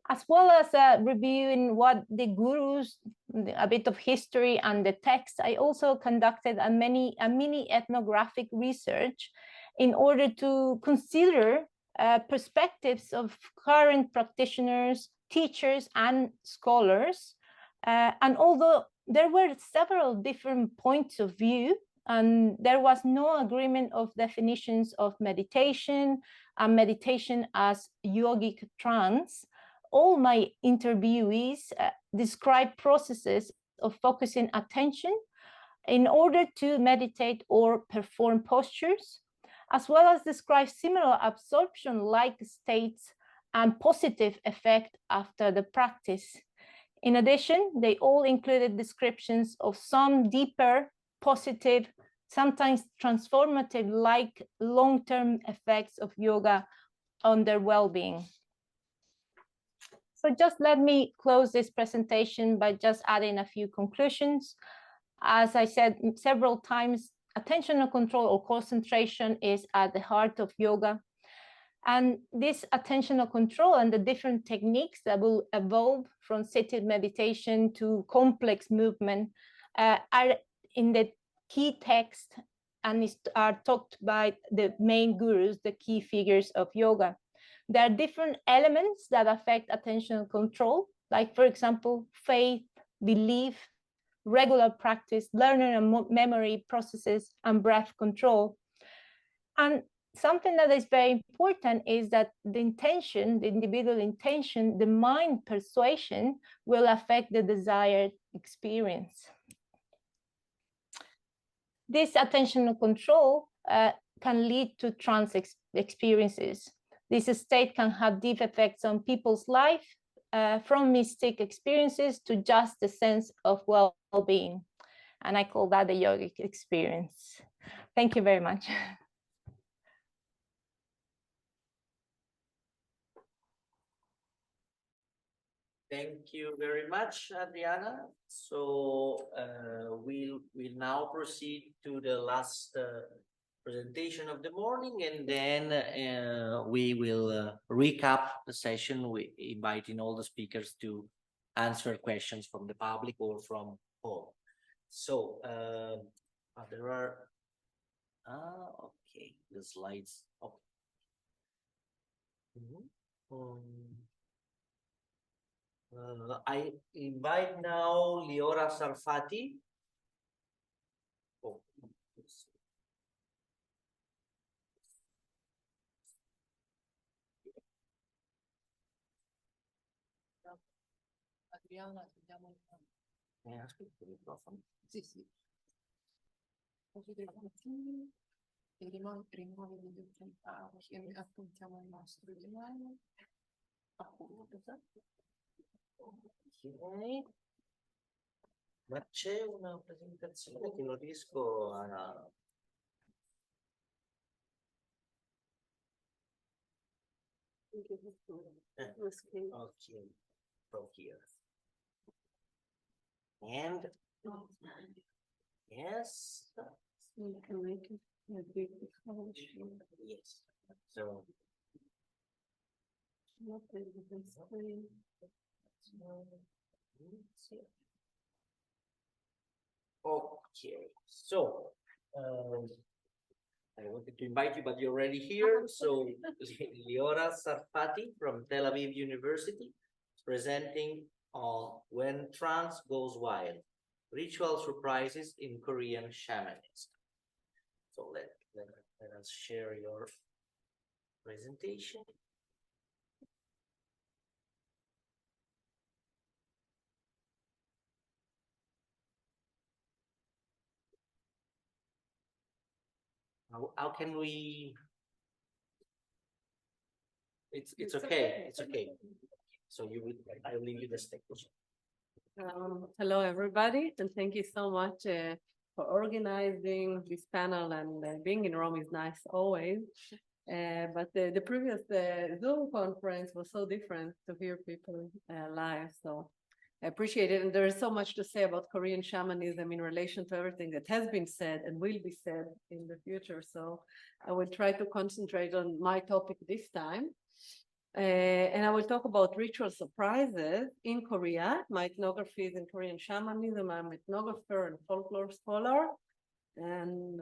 As well as reviewing what the gurus, a bit of history and the text, I also conducted a mini ethnographic research in order to consider perspectives of current practitioners, teachers, and scholars. And although there were several different points of view, and there was no agreement of definitions of meditation and meditation as yogic trance, all my interviewees describe processes of focusing attention in order to meditate or perform postures, as well as describe similar absorption-like states and positive effect after the practice. In addition, they all included descriptions of some deeper, positive, sometimes transformative-like long-term effects of yoga on their well-being. So just let me close this presentation by just adding a few conclusions. As I said several times, attentional control or concentration is at the heart of yoga. And this attentional control and the different techniques that will evolve from seated meditation to complex movement are in the key text and are taught by the main gurus, the key figures of yoga. There are different elements that affect attentional control, like, for example, faith, belief, regular practice, learning and memory processes, and breath control. And something that is very important is that the intention, the individual intention, the mind persuasion will affect the desired experience. This attentional control can lead to trance experiences. This state can have deep effects on people's life, from mystic experiences to just the sense of well-being. And I call that the yogic experience. Thank you very much. Thank you very much, Adriana. So we'll now proceed to the last presentation of the morning, and then we will recap the session, inviting all the speakers to answer questions from the public or from home. So there are, okay, the slides. Oh. I invite now Liora Sarfati. Oh, Adriana, togliamo il aspetta il microfono. Sì, sì. Così e rimuove gli occhiali e appuntiamo il nostro email. Appunto, esatto. Ok. Ma c'è una presentazione che non riesco a... Okay, from here. And yes, yes. So okay, so I wanted to invite you, but you're already here. So Liora Sarfati from Tel Aviv University is presenting on When Trance Goes Wild, Ritual Surprises in Korean Shamanism. So let us share your presentation. How can we? It's okay. It's okay. So you will. I'll leave you the stage. Hello, everybody, and thank you so much for organizing this panel. And being in Rome is nice always. But the previous Zoom conference was so different to hear people live. So I appreciate it. And there is so much to say about Korean shamanism in relation to everything that has been said and will be said in the future. So I will try to concentrate on my topic this time. And I will talk about ritual surprises in Korea. My ethnography is in Korean shamanism. I'm an ethnographer and folklore scholar. And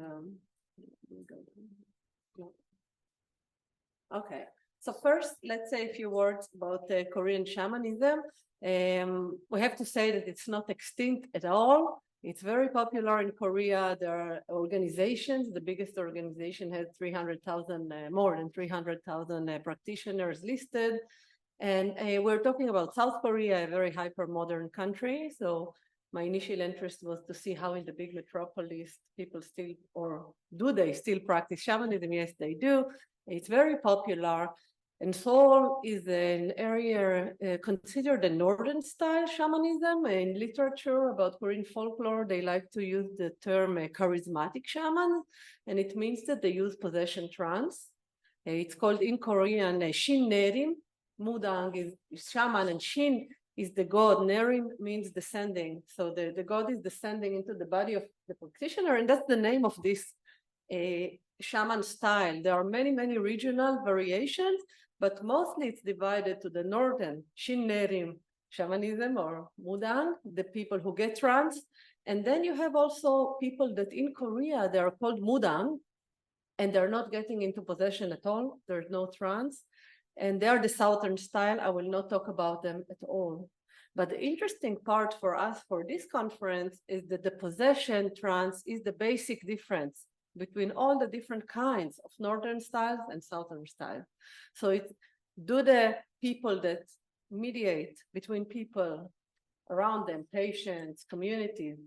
okay, so first, let's say a few words about Korean shamanism. We have to say that it's not extinct at all. It's very popular in Korea. There are organizations. The biggest organization has 300,000, more than 300,000 practitioners listed. And we're talking about South Korea, a very hyper-modern country. So my initial interest was to see how in the big metropolis people still, or do they still practice shamanism? Yes, they do. It's very popular. And Seoul is an area considered a northern style shamanism. In literature about Korean folklore, they like to use the term charismatic shaman, and it means that they use possession trance. It's called in Korean Shin Nerim. Mudang is shaman, and Shin is the god. Nerim means descending. So the god is descending into the body of the practitioner, and that's the name of this shaman style. There are many, many regional variations, but mostly it's divided to the northern Shin Nerim shamanism or Mudang, the people who get trance. And then you have also people that in Korea, they are called Mudang, and they're not getting into possession at all. There's no trance. And they are the southern style. I will not talk about them at all. But the interesting part for us for this conference is that the possession trance is the basic difference between all the different kinds of northern styles and southern styles. So it's, do the people that mediate between people around them, patients, communities,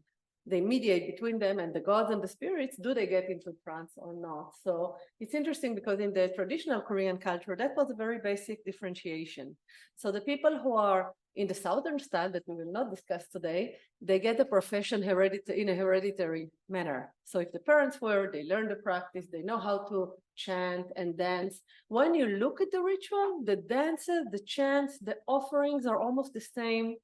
they mediate between them and the gods and the spirits, do they get into trance or not? So it's interesting because in the traditional Korean culture, that was a very basic differentiation. So the people who are in the southern style that we will not discuss today, they get a profession in a hereditary manner. So if the parents were, they learn the practice, they know how to chant and dance. When you look at the ritual, the dances, the chants, the offerings are almost the same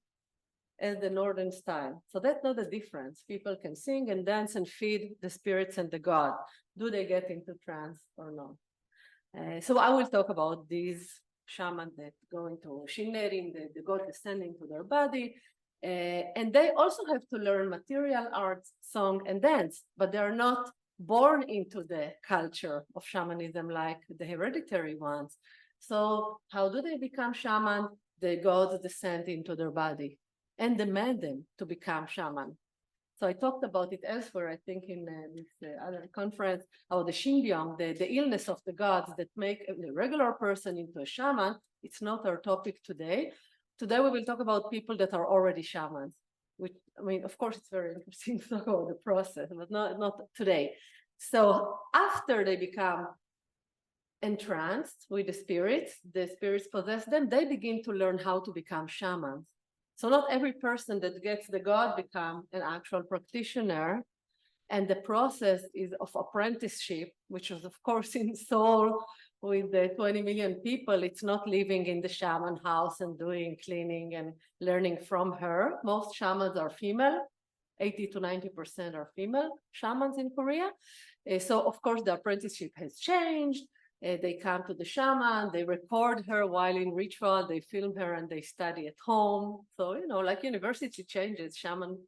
as the northern style. So that's not a difference. People can sing and dance and feed the spirits and the god. Do they get into trance or not? So I will talk about these shamans that go into Shin Nerim, the god descending to their body. And they also have to learn material arts, song, and dance, but they are not born into the culture of shamanism like the hereditary ones. So how do they become shaman? The gods descend into their body and demand them to become shaman. So I talked about it elsewhere, I think in this other conference, about the Shingyang, the illness of the gods that make a regular person into a shaman. It's not our topic today. Today we will talk about people that are already shamans, which, I mean, of course, it's very interesting to talk about the process, but not today. So after they become entranced with the spirits possess them, they begin to learn how to become shamans. So not every person that gets the God become an actual practitioner. And the process is of apprenticeship, which is of course in Seoul with the 20 million people. It's not living in the shaman house and doing cleaning and learning from her. Most shamans are female. 80 to 90% are female shamans in Korea. So of course the apprenticeship has changed. They come to the shaman, they record her while in ritual, they film her and they study at home. So, you know, like university changes, shaman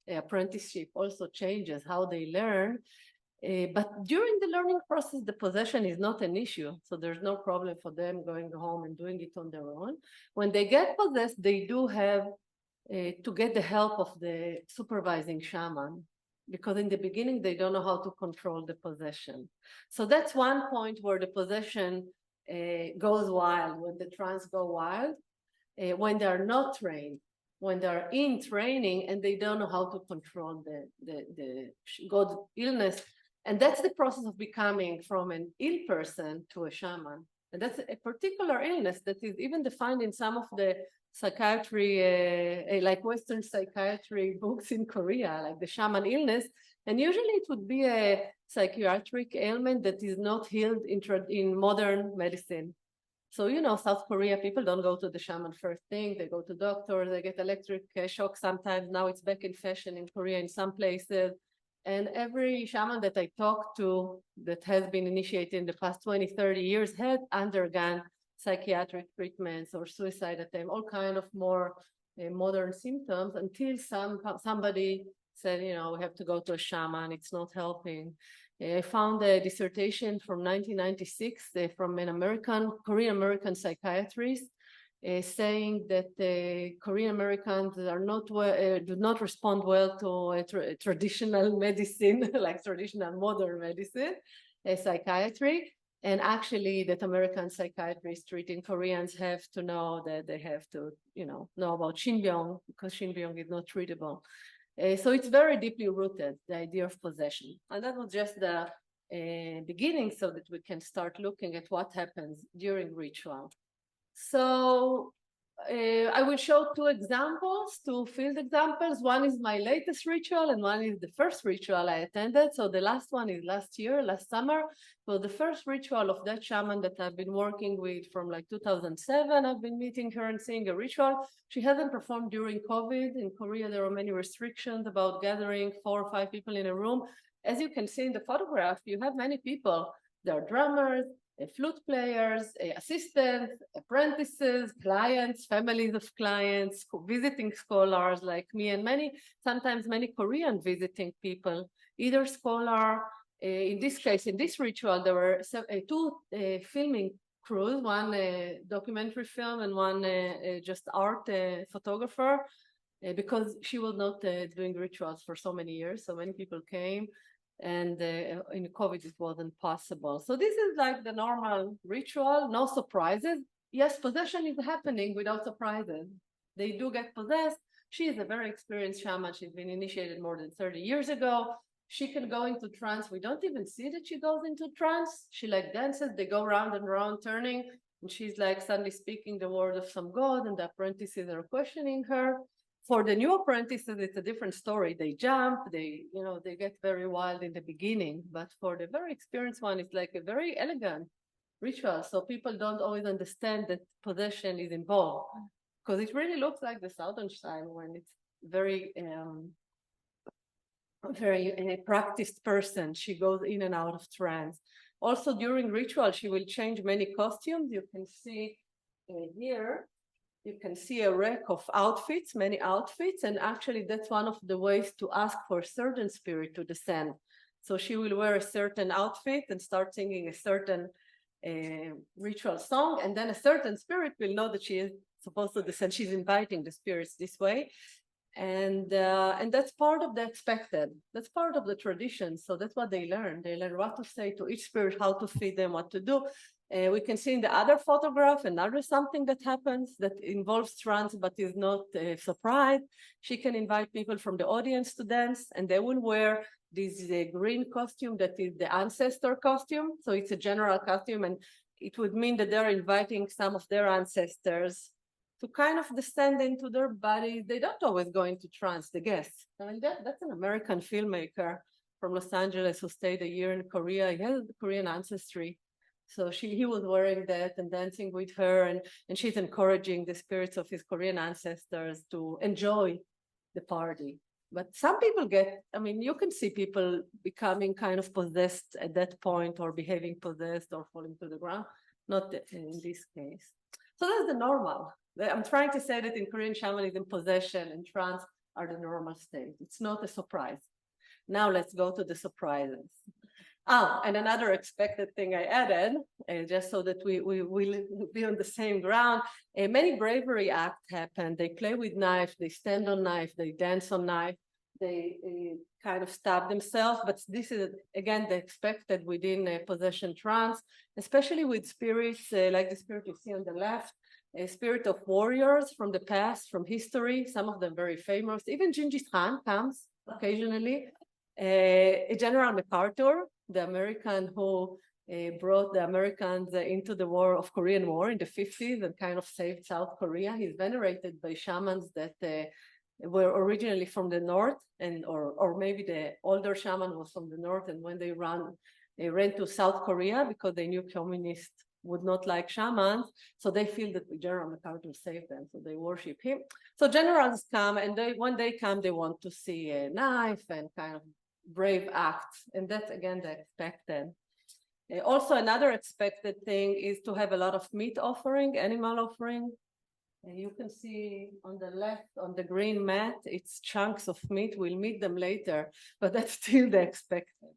apprenticeship also changes how they learn. But during the learning process, the possession is not an issue. So there's no problem for them going home and doing it on their own. When they get possessed, they do have to get the help of the supervising shaman, because in the beginning, they don't know how to control the possession. So that's one point where the possession goes wild, when the trance go wild, when they're not trained, when they're in training and they don't know how to control the God illness. And that's the process of becoming from an ill person to a shaman. And that's a particular illness that is even defined in some of the psychiatry, like Western psychiatry books in Korea, like the shaman illness. And usually it would be a psychiatric ailment that is not healed in modern medicine. So, you know, South Korea, people don't go to the shaman first thing. They go to doctors, they get electric shock sometimes. Now it's back in fashion in Korea in some places. And every shaman that I talk to that has been initiated in the past 20, 30 years had undergone psychiatric treatments or suicide attempt, all kind of more modern symptoms, until somebody said, you know, we have to go to a shaman, it's not helping. I found a dissertation from 1996 from an Korean American psychiatrist saying that Korean Americans are not do not respond well to traditional medicine, like traditional modern medicine, psychiatry. And actually that American psychiatrists treating Koreans have to know that they have to, you know about Shinbyong, because Shinbyong is not treatable. So it's very deeply rooted, the idea of possession. And that was just the beginning, so that we can start looking at what happens during ritual. So I will show two examples, two field examples. One is my latest ritual and one is the first ritual I attended. So the last one is last summer. So the first ritual of that shaman that I've been working with from like 2007, I've been meeting her and seeing a ritual. She hasn't performed during COVID. In Korea, there are many restrictions about gathering 4 or 5 people in a room. As you can see in the photograph, you have many people. There are drummers, flute players, assistants, apprentices, clients, families of clients, visiting scholars like me, and sometimes many Korean visiting people, either scholar. In this case, in this ritual, there were 2 filming crews, one documentary film and one just art photographer, because she was not doing rituals for so many years. So many people came. And in COVID, it wasn't possible. So this is like the normal ritual, no surprises. Yes, possession is happening without surprises. They do get possessed. She is a very experienced shaman. She's been initiated more than 30 years ago. She can go into trance. We don't even see that she goes into trance. She like dances. They go round and round turning. And she's like suddenly speaking the word of some god, and the apprentices are questioning her. For the new apprentices, it's a different story. They jump, they get very wild in the beginning. But for the very experienced one, it's like a very elegant ritual. So people don't always understand that possession is involved, because it really looks like the Southern style when it's very practiced person. She goes in and out of trance. Also during ritual, she will change many costumes. You can see here. You can see a rack of outfits, many outfits, and actually that's one of the ways to ask for a certain spirit to descend. So she will wear a certain outfit and start singing a certain ritual song, and then a certain spirit will know that she is supposed to descend. She's inviting the spirits this way. And that's part of the expected. That's part of the tradition. So that's what they learn. They learn what to say to each spirit, how to feed them, what to do. We can see in the other photograph another something that happens that involves trance but is not a surprise. She can invite people from the audience to dance, and they will wear this green costume that is the ancestor costume. So it's a general costume, and it would mean that they're inviting some of their ancestors to kind of descend into their bodies. They don't always go into trance, the guests. I mean, that's an American filmmaker from Los Angeles who stayed a year in Korea. He has Korean ancestry. So he was wearing that and dancing with her, and she's encouraging the spirits of his Korean ancestors to enjoy the party. But some people get, I mean, you can see people becoming kind of possessed at that point, or behaving possessed, or falling to the ground. Not in this case. So that's the normal. I'm trying to say that in Korean shamanism, possession and trance are the normal state. It's not a surprise. Now let's go to the surprises. And another expected thing I added, just so that we will be on the same ground. Many bravery acts happen. They play with knife, they stand on knife, they dance on knife, they kind of stab themselves. But this is, again, the expected within possession trance, especially with spirits like the spirit you see on the left, a spirit of warriors from the past, from history, some of them very famous. Even Genghis Khan comes occasionally. General MacArthur, the American who brought the Americans into the Korean War in the 50s and kind of saved South Korea. He's venerated by shamans that were originally from the north, and or maybe the older shaman was from the north, and when they ran to South Korea because they knew communists would not like shamans, so they feel that General MacArthur saved them, so they worship him. So generals come, and when they come, they want to see a knife and kind of brave acts, and that's again the expected. Also, another expected thing is to have a lot of meat offering, animal offering. You can see on the left, on the green mat, it's chunks of meat. We'll meet them later, but that's still the expected.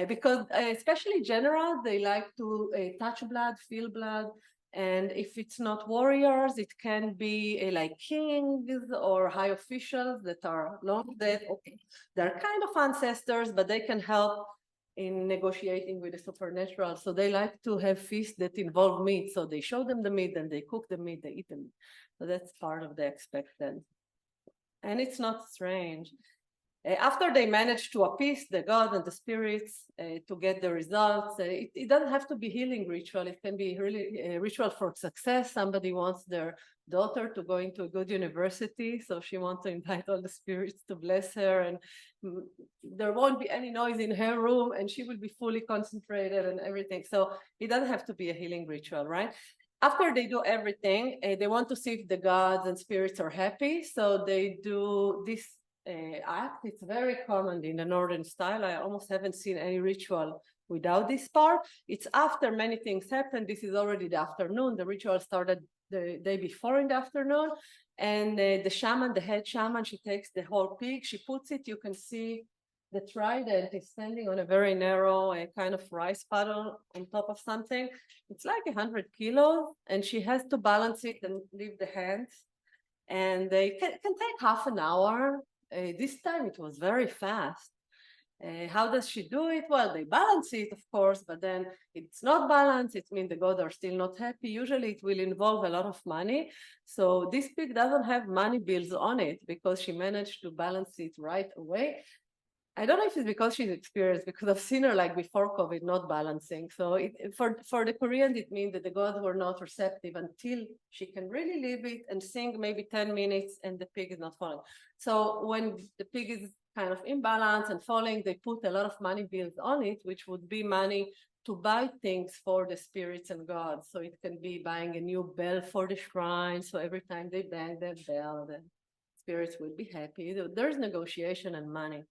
Because especially generals, they like to touch blood, feel blood. And if it's not warriors, it can be like kings or high officials that are long dead. Okay, they're kind of ancestors, but they can help in negotiating with the supernatural. So they like to have feasts that involve meat. So they show them the meat, and they cook the meat, they eat them. So that's part of the expected. And it's not strange. After they manage to appease the god and the spirits to get the results, it doesn't have to be healing ritual. It can be really a ritual for success. Somebody wants their daughter to go into a good university, so she wants to invite all the spirits to bless her, and there won't be any noise in her room, and she will be fully concentrated and everything. So it doesn't have to be a healing ritual, right? After they do everything, they want to see if the gods and spirits are happy, so they do this act. It's very common in the northern style. I almost haven't seen any ritual without this part. It's after many things happen. This is already the afternoon. The ritual started the day before in the afternoon, and the shaman, the head shaman, she takes the whole pig, she puts it, you can see the trident is standing on a very narrow kind of rice puddle on top of something. It's like 100 kilos, and she has to balance it and leave the hands, and they can take half an hour. This time it was very fast. How does she do it? Well, they balance it, of course, but then it's not balanced. It means the gods are still not happy. Usually it will involve a lot of money. So this pig doesn't have money bills on it because she managed to balance it right away. I don't know if it's because she's experienced, because I've seen her like before COVID not balancing. So for the Koreans, it means that the gods were not receptive until she can really leave it and sing maybe 10 minutes and the pig is not falling. So when the pig is kind of imbalance and falling, they put a lot of money bills on it, which would be money to buy things for the spirits and gods. So it can be buying a new bell for the shrine. So every time they bang that bell, the spirits will be happy. There's negotiation and money.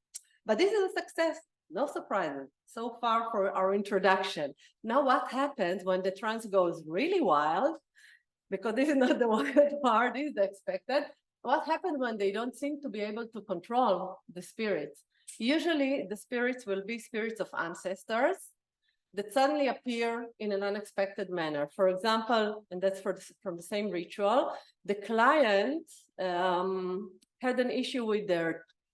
But this is a success, no surprises so far for our introduction. Now what happens when the trance goes really wild? Because this is not the wild part, this is the expected. What happens when they don't seem to be able to control the spirits? Usually the spirits will be spirits of ancestors that suddenly appear in an unexpected manner. For example, and that's from the same ritual, the client had an issue with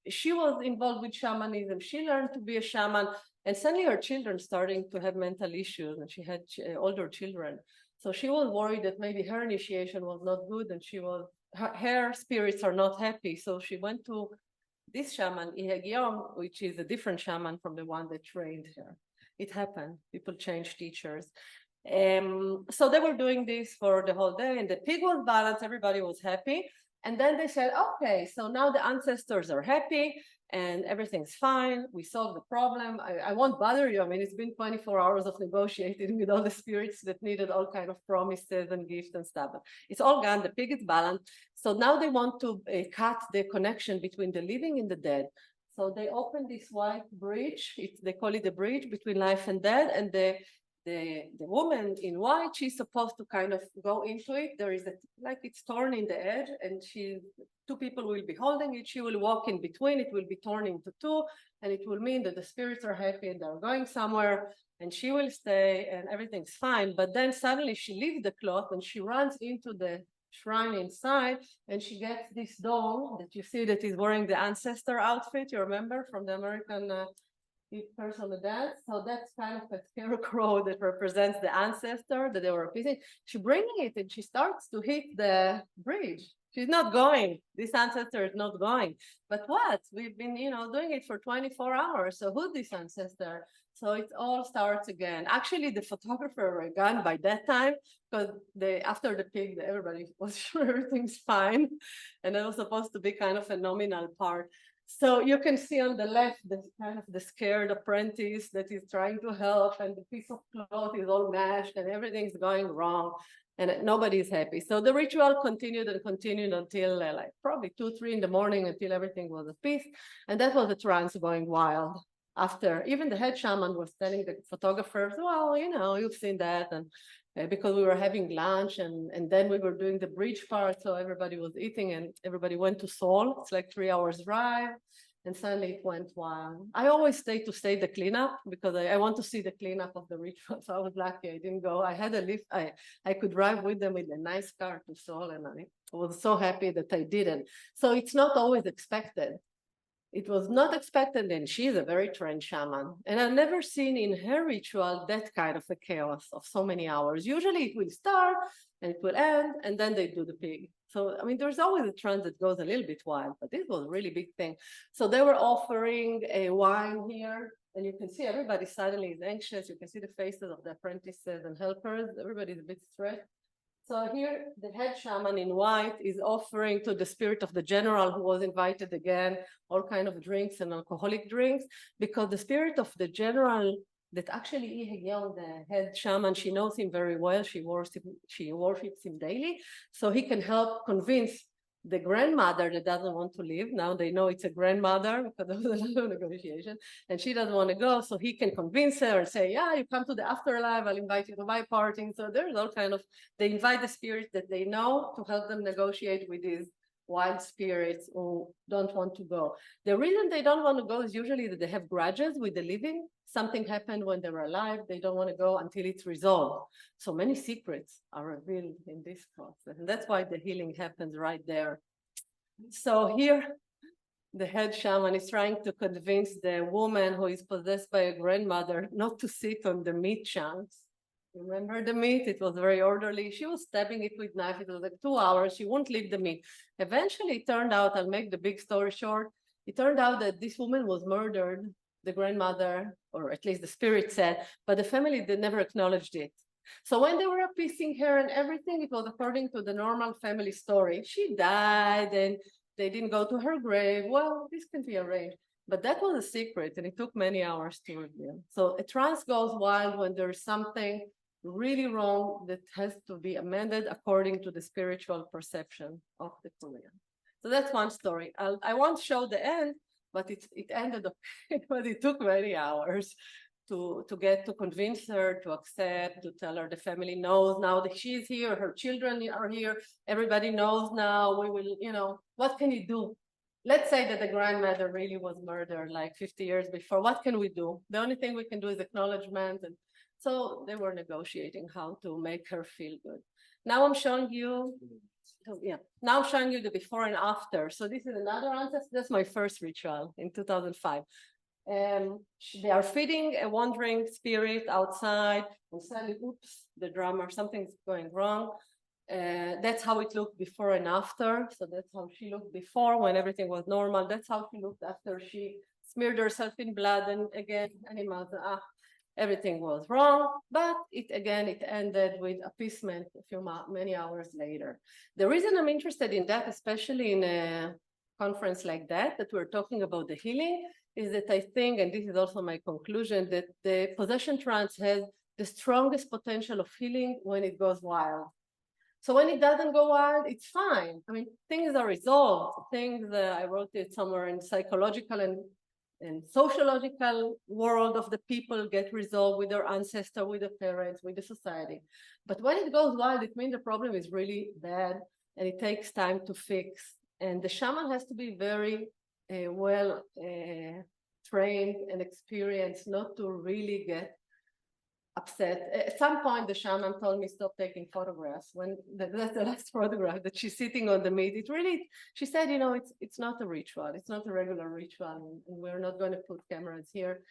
she was involved with shamanism. She learned to be a shaman, and suddenly her children starting to have mental issues, and she had older children. So she was worried that maybe her initiation was not good, and her spirits are not happy. So she went to this shaman, IAWHE, which is a different shaman from the one that trained her. It happened. People change teachers. So they were doing this for the whole day, and the pig was balanced, everybody was happy. And then they said, okay, so now the ancestors are happy and everything's fine. We solved the problem. I won't bother you. I mean, it's been 24 hours of negotiating with all the spirits that needed all kind of promises and gifts and stuff. But it's all gone. The pig is balanced. So now they want to cut the connection between the living and the dead. So they open this white bridge. They call it the bridge between life and death. And the woman in white, she's supposed to kind of go into it. There is like it's torn in the edge, and two people will be holding it. She will walk in between. It will be torn into two, and it will mean that the spirits are happy and they're going somewhere, and she will stay and everything's fine. But then suddenly she leaves the cloth and she runs into the shrine inside, and she gets this doll that you see that is wearing the ancestor outfit. You remember from the American personal dance. So that's kind of a scarecrow that represents the ancestor that they were appeasing. She's bringing it and she starts to hit the bridge. She's not going. This ancestor is not going. But what? We've been, doing it for 24 hours. So who's this ancestor? So it all starts again. Actually, the photographer were gone by that time because after the pig, everybody was sure everything's fine. And it was supposed to be kind of a nominal part. So you can see on the left, the kind of the scared apprentice that is trying to help, and the piece of cloth is all mashed and everything's going wrong and nobody is happy. So the ritual continued and continued until like probably 2, 3 in the morning, until everything was at peace. And that was the trance going wild. After even the head shaman was telling the photographers, well, you've seen that. And because we were having lunch and then we were doing the bridge part. So everybody was eating and everybody went to Seoul. It's like 3 hours drive. And suddenly it went wild. I always stay to the cleanup because I want to see the cleanup of the ritual. So I was lucky I didn't go. I had a lift. I could drive with them in a nice car to Seoul, and I was so happy that I didn't. So it's not always expected. It was not expected, and she's a very trained shaman. And I've never seen in her ritual that kind of a chaos of so many hours. Usually it will start and it will end, and then they do the pig. So, I mean, there's always a trend that goes a little bit wild, but this was a really big thing. So they were offering a wine here, and you can see everybody suddenly is anxious. You can see the faces of the apprentices and helpers. Everybody's a bit stressed. So here, the head shaman in white is offering to the spirit of the general who was invited again, all kind of drinks and alcoholic drinks, because the spirit of the general that actually IAWHE Young, the head shaman, she knows him very well. She worships him daily. So he can help convince the grandmother that doesn't want to leave. Now they know it's a grandmother because there was a lot of negotiation, and she doesn't want to go. So he can convince her and say, yeah, you come to the afterlife, I'll invite you to my party. So there's all kind of, they invite the spirits that they know to help them negotiate with these wild spirits who don't want to go. The reason they don't want to go is usually that they have grudges with the living. Something happened when they were alive. They don't want to go until it's resolved. So many secrets are revealed in this process. And that's why the healing happens right there. So here, the head shaman is trying to convince the woman who is possessed by a grandmother not to sit on the meat chunks. Remember the meat? It was very orderly. She was stabbing it with knife. It was like 2 hours. She wouldn't leave the meat. Eventually, it turned out, I'll make the big story short, it turned out that this woman was murdered, the grandmother, or at least the spirit said, but the family, they never acknowledged it. So when they were appeasing her and everything, it was according to the normal family story. She died and they didn't go to her grave. Well, this can be arranged. But that was a secret, and it took many hours to reveal. So a trance goes wild when there's something really wrong that has to be amended according to the spiritual perception of the Korean. So that's one story. I won't show the end, but it ended up, but it took many hours to get to convince her to accept, to tell her the family knows now that she's here, her children are here, everybody knows now, we will, what can you do? Let's say that the grandmother really was murdered like 50 years before. What can we do? The only thing we can do is acknowledgement. And so they were negotiating how to make her feel good. Now I'm showing you, now I'm showing you the before and after. So this is another ancestor. That's my first ritual in 2005. They are feeding a wandering spirit outside, and suddenly, oops, the drummer, something's going wrong. That's how it looked before and after. So that's how she looked before when everything was normal. That's how she looked after she smeared herself in blood. And again, animals, everything was wrong, but it ended with appeasement many hours later. The reason I'm interested in that, especially in a conference like that we're talking about the healing, is that I think, and this is also my conclusion, that the possession trance has the strongest potential of healing when it goes wild. So when it doesn't go wild, it's fine. I mean, things are resolved. I wrote it somewhere in psychological and sociological world of the people get resolved with their ancestor, with the parents, with the society. But when it goes wild, it means the problem is really bad and it takes time to fix. And the shaman has to be very well trained and experienced not to really get upset. At some point, the shaman told me stop taking photographs. That's the last photograph that she's sitting on the meat. She said, you know, it's not a ritual. It's not a regular ritual, and we're not going to put cameras here.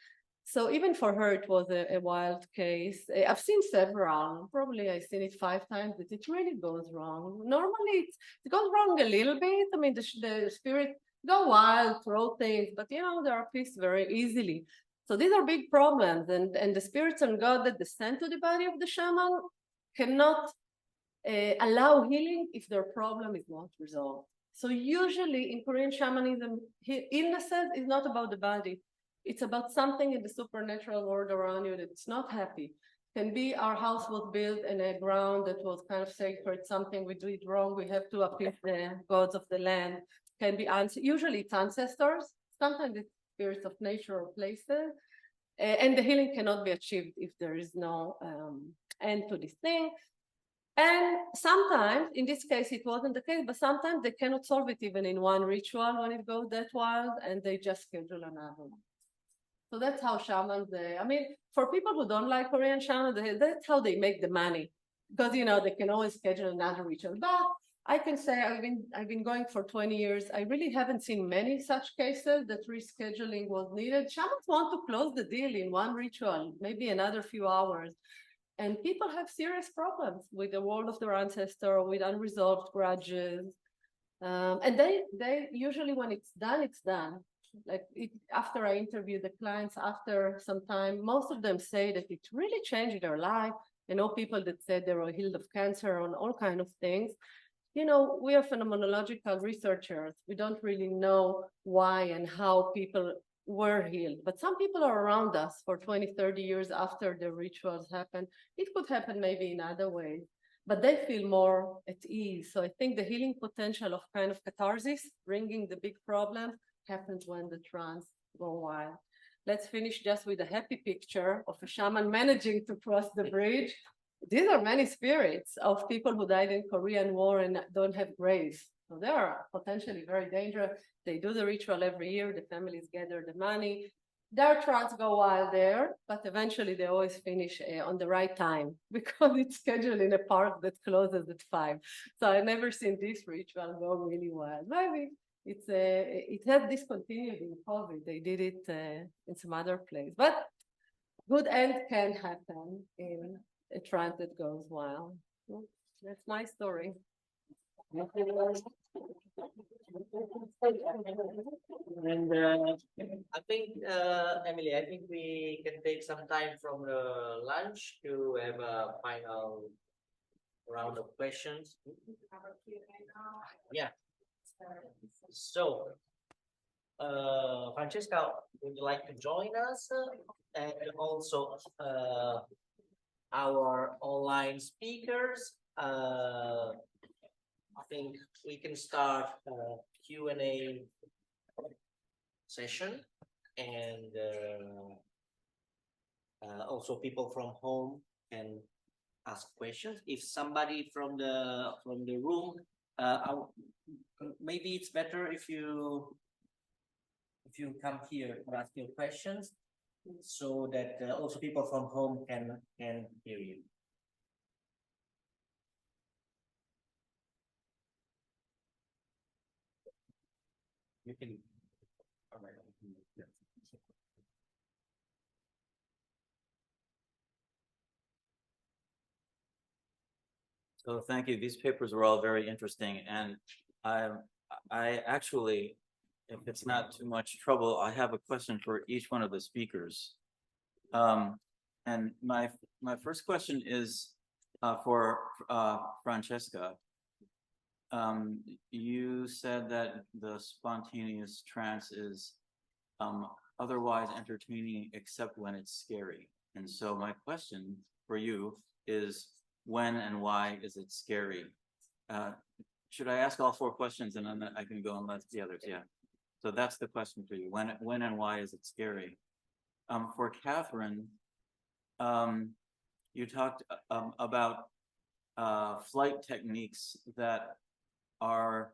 So even for her, it was a wild case. I've seen several. Probably I've seen it 5 times, but it really goes wrong. Normally, it goes wrong a little bit. I mean, the spirit go wild, throw things, but you know, they are peace very easily. So these are big problems, and the spirits and God that descend to the body of the shaman cannot allow healing if their problem is not resolved. So usually in Korean shamanism, illnesses is not about the body. It's about something in the supernatural world around you that's not happy. Can be our house was built in a ground that was kind of sacred, something we did wrong, we have to appease the gods of the land. Can be usually it's ancestors, sometimes it's spirits of nature or places, and the healing cannot be achieved if there is no end to this thing. And sometimes, in this case, it wasn't the case, but sometimes they cannot solve it even in one ritual when it goes that wild, and they just schedule another one. So that's how shamans, I mean, for people who don't like Korean shamans, that's how they make the money, because, you know, they can always schedule another ritual. But I can say I've been going for 20 years. I really haven't seen many such cases that rescheduling was needed. Shamans want to close the deal in one ritual, maybe another few hours. And people have serious problems with the world of their ancestor, with unresolved grudges. And they usually, when it's done, it's done. Like after I interview the clients, after some time, most of them say that it really changed their life. I know people that said they were healed of cancer and all kinds of things. You know, we are phenomenological researchers. We don't really know why and how people were healed. But some people are around us for 20, 30 years after the rituals happen. It could happen maybe in other ways, but they feel more at ease. So I think the healing potential of kind of catharsis, bringing the big problem, happens when the trance go wild. Let's finish just with a happy picture of a shaman managing to cross the bridge. These are many spirits of people who died in Korean War and don't have graves. So they are potentially very dangerous. They do the ritual every year. The families gather the money. Their trance go wild there, but eventually they always finish on the right time because it's scheduled in a park that closes at 5. So I've never seen this ritual go really wild. Maybe it had discontinued in COVID. They did it in some other place, but good end can happen in a trance that goes wild. That's my story. And I think, Emily, I think we can take some time from the lunch to have a final round of questions. Yeah. So, Francesca, would you like to join us? And also our online speakers. I think we can start a Q&A session, and also people from home can ask questions. If somebody from the room, maybe it's better if you come here to ask your questions, so that also people from home can hear you. You can. All right. Yeah. So thank you. These papers were all very interesting, and I actually, if it's not too much trouble, I have a question for each one of the speakers. And my first question is for Francesca. You said that the spontaneous trance is otherwise entertaining except when it's scary. And so my question for you is, when and why is it scary? Should I ask all four questions and then I can go and let the others? Yeah. So that's the question for you. When and why is it scary? For Kathryn, you talked about flight techniques that are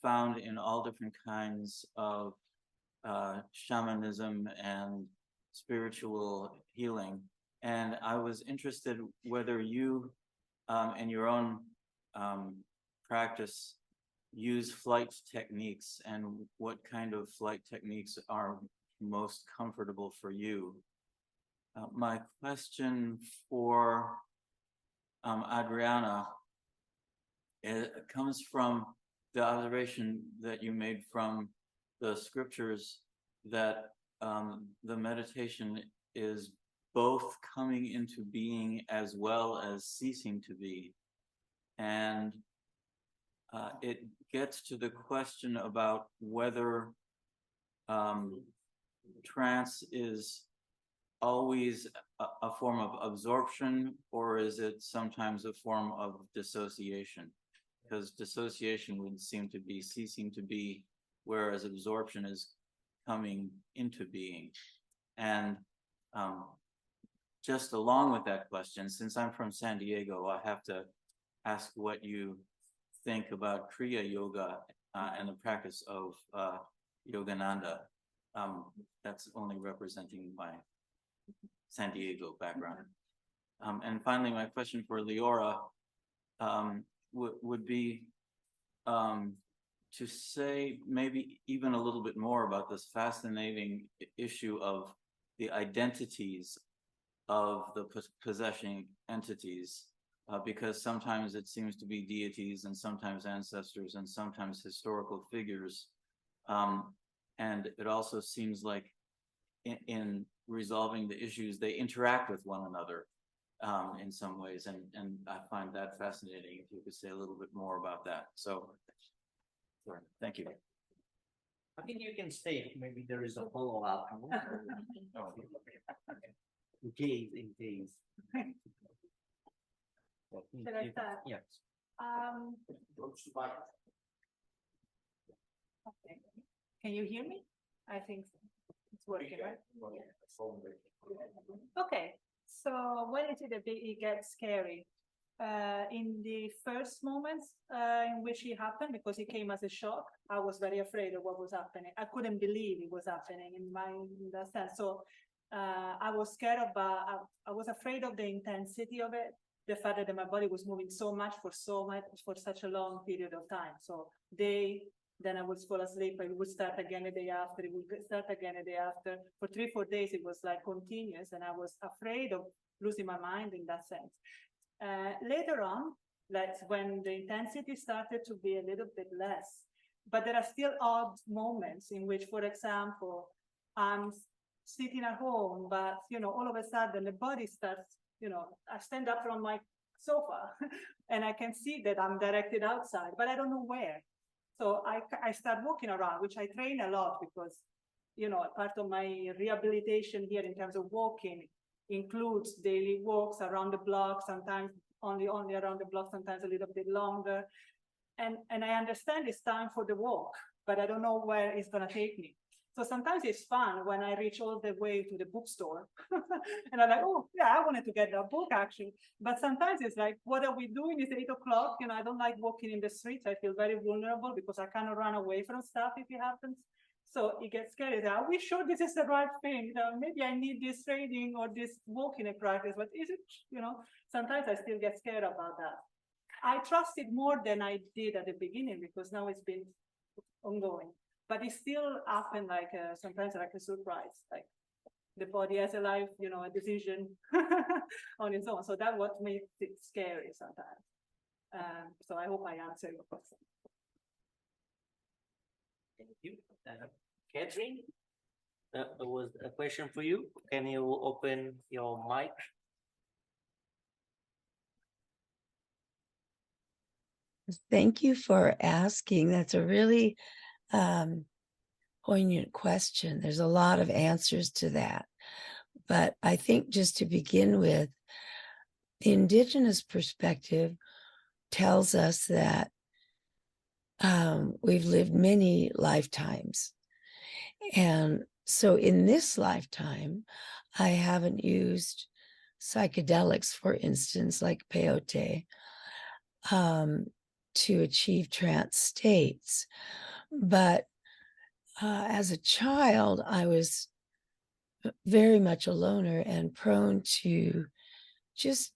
found in all different kinds of shamanism and spiritual healing. And I was interested whether you, in your own practice, use flight techniques and what kind of flight techniques are most comfortable for you. My question for Adriana, it comes from the observation that you made from the scriptures that the meditation is both coming into being as well as ceasing to be. And it gets to the question about whether trance is always a form of absorption, or is it sometimes a form of dissociation? Because dissociation would seem to be ceasing to be, whereas absorption is coming into being. And just along with that question, since I'm from San Diego, I have to ask what you think about Kriya Yoga and the practice of Yogananda. That's only representing my San Diego background. And finally, my question for Liora would be to say maybe even a little bit more about this fascinating issue of the identities of the possessing entities, because sometimes it seems to be deities and sometimes ancestors and sometimes historical figures. And it also seems like in resolving the issues, they interact with one another in some ways. And I find that fascinating. If you could say a little bit more about that. So, sorry. Thank you. I think you can stay. Maybe there is a follow-up. In case. Should I start? Yes. Okay. Can you hear me? I think so. It's working, right? Okay. So when is it it gets scary? In the first moments in which it happened, because it came as a shock, I was very afraid of what was happening. I couldn't believe it was happening in that sense. So I was scared of, I was afraid of the intensity of it, the fact that my body was moving so much for such a long period of time. So then I would fall asleep, I would start again the day after, it would start again the day after. For 3-4 days, it was like continuous, and I was afraid of losing my mind in that sense. Later on, that's when the intensity started to be a little bit less. But there are still odd moments in which, for example, I'm sitting at home, but, all of a sudden the body starts, I stand up from my sofa and I can see that I'm directed outside, but I don't know where. So I start walking around, which I train a lot because, part of my rehabilitation here in terms of walking includes daily walks around the block, sometimes only around the block, sometimes a little bit longer. And I understand it's time for the walk, but I don't know where it's going to take me. So sometimes it's fun when I reach all the way to the bookstore and I'm like, oh, yeah, I wanted to get that book actually. But sometimes it's like, what are we doing? It's 8 o'clock. I don't like walking in the streets. I feel very vulnerable because I cannot run away from stuff if it happens. So it gets scary. Are we sure this is the right thing? Maybe I need this training or this walking practice, but is it, sometimes I still get scared about that. I trust it more than I did at the beginning because now it's been ongoing. But it still often sometimes like a surprise, like the body has a life, a decision on its own. So that's what makes it scary sometimes. So I hope I answered your question. Thank you. Kathryn? There was a question for you. Can you open your mic? Thank you for asking. That's a really poignant question. There's a lot of answers to that. But I think just to begin with, the indigenous perspective tells us that we've lived many lifetimes. And so in this lifetime, I haven't used psychedelics, for instance, like peyote, to achieve trance states. But as a child, I was very much a loner and prone to just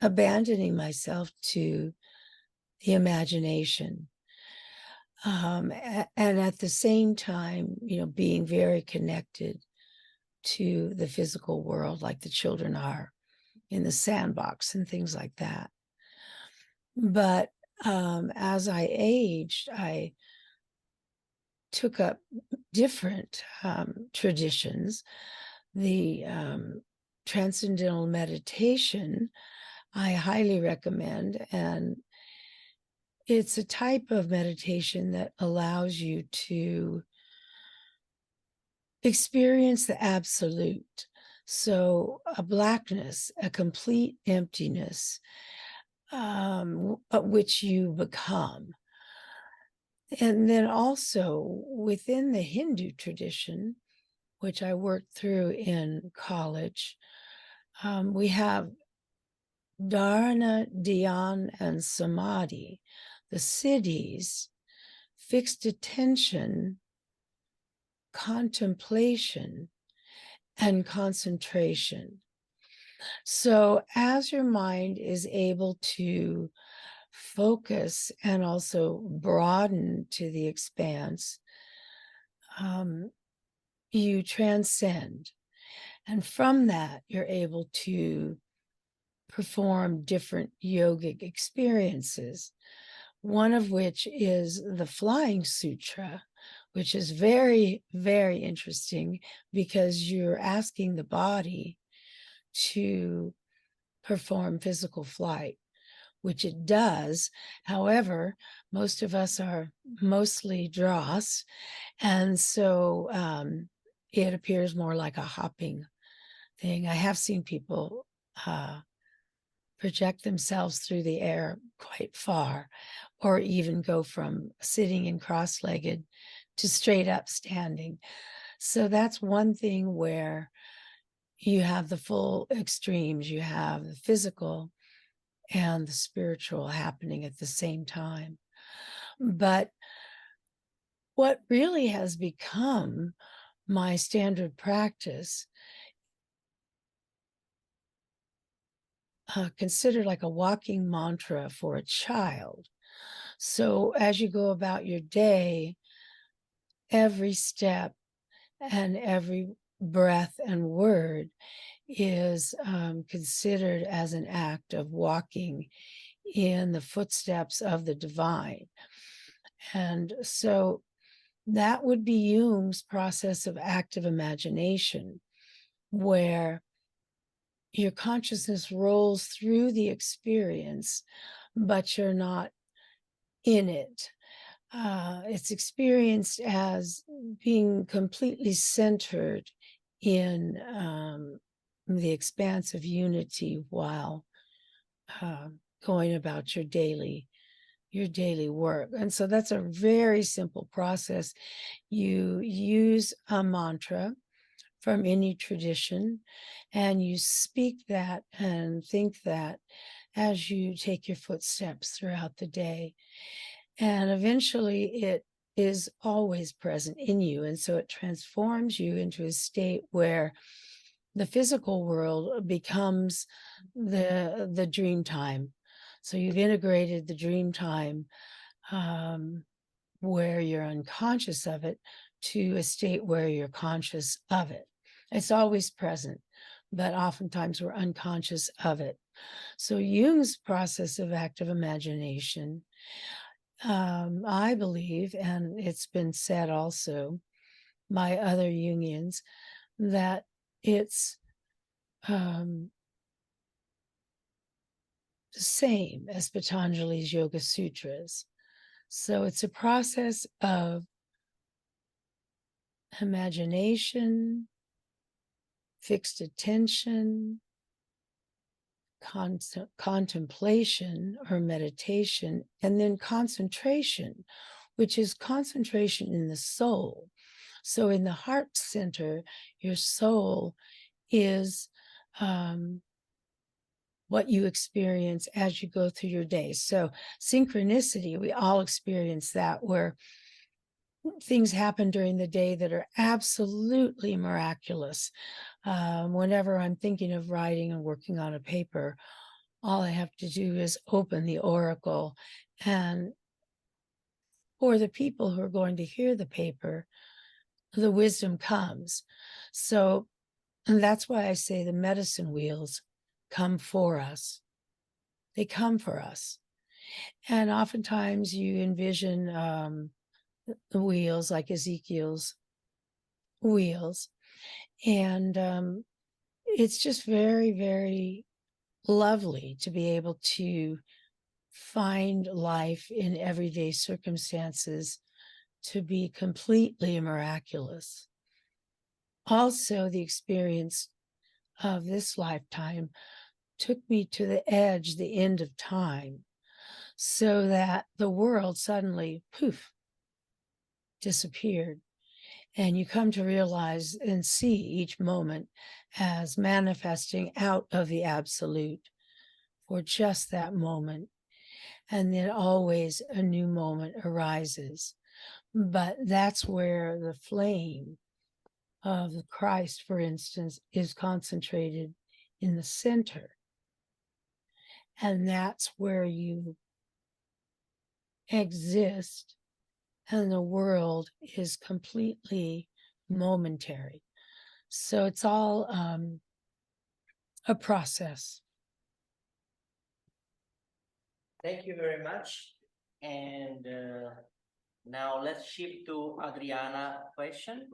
abandoning myself to the imagination. And at the same time, being very connected to the physical world, like the children are in the sandbox and things like that. But as I aged, I took up different traditions. The transcendental meditation, I highly recommend, and it's a type of meditation that allows you to experience the absolute. So a blackness, a complete emptiness, which you become. And then also within the Hindu tradition, which I worked through in college, we have dharana, dhyan, and samadhi, the siddhis, fixed attention, contemplation, and concentration. So as your mind is able to focus and also broaden to the expanse, you transcend. And from that, you're able to perform different yogic experiences, one of which is the Flying Sutra, which is very, very interesting because you're asking the body to perform physical flight, which it does. However, most of us are mostly dross, and so it appears more like a hopping thing. I have seen people project themselves through the air quite far, or even go from sitting and cross-legged to straight up standing. So that's one thing where you have the full extremes. You have the physical and the spiritual happening at the same time. But what really has become my standard practice, considered like a walking mantra for a child. So as you go about your day, every step and every breath and word is considered as an act of walking in the footsteps of the divine. And so that would be Jung's process of active imagination, where your consciousness rolls through the experience, but you're not in it. It's experienced as being completely centered in the expanse of unity while going about your daily work. And so that's a very simple process. You use a mantra from any tradition, and you speak that and think that as you take your footsteps throughout the day. And eventually it is always present in you. And so it transforms you into a state where the physical world becomes the dream time. So you've integrated the dream time where you're unconscious of it to a state where you're conscious of it. It's always present, but oftentimes we're unconscious of it. So Jung's process of active imagination, I believe, and it's been said also, my other Jungians, that it's the same as Patanjali's Yoga Sutras. So it's a process of imagination, fixed attention, contemplation or meditation, and then concentration, which is concentration in the soul. So in the heart center, your soul is what you experience as you go through your day. So synchronicity, we all experience that, where things happen during the day that are absolutely miraculous. Whenever I'm thinking of writing and working on a paper, all I have to do is open the oracle, and for the people who are going to hear the paper, the wisdom comes. So, and that's why I say the medicine wheels come for us. They come for us. And oftentimes you envision the wheels like Ezekiel's wheels. And it's just very, very lovely to be able to find life in everyday circumstances to be completely miraculous. Also, the experience of this lifetime took me to the edge, the end of time, so that the world suddenly, poof, disappeared. And you come to realize and see each moment as manifesting out of the absolute for just that moment. And then always a new moment arises. But that's where the flame of the Christ, for instance, is concentrated in the center. And that's where you exist, and the world is completely momentary. So it's all a process. Thank you very much. And now let's shift to Adriana question.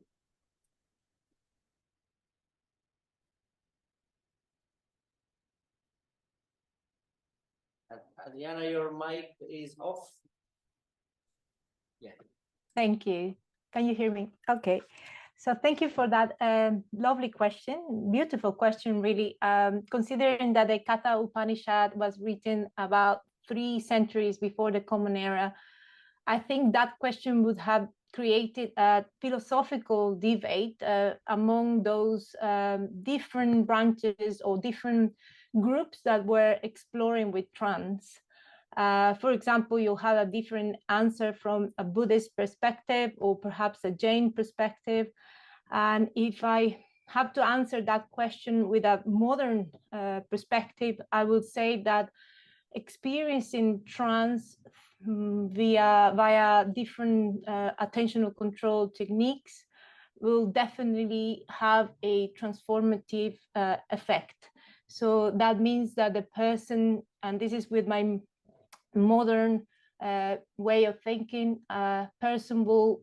Adriana, your mic is off. Yeah. Thank you. Can you hear me? Okay. So thank you for that lovely question. Beautiful question, really. Considering that the Katha Upanishad was written about 3 centuries before the Common Era, I think that question would have created a philosophical debate among those different branches or different groups that were exploring with trance. For example, you'll have a different answer from a Buddhist perspective or perhaps a Jain perspective. And if I have to answer that question with a modern perspective, I would say that experiencing trance via different attentional control techniques will definitely have a transformative effect. So that means that the person, and this is with my modern way of thinking, person will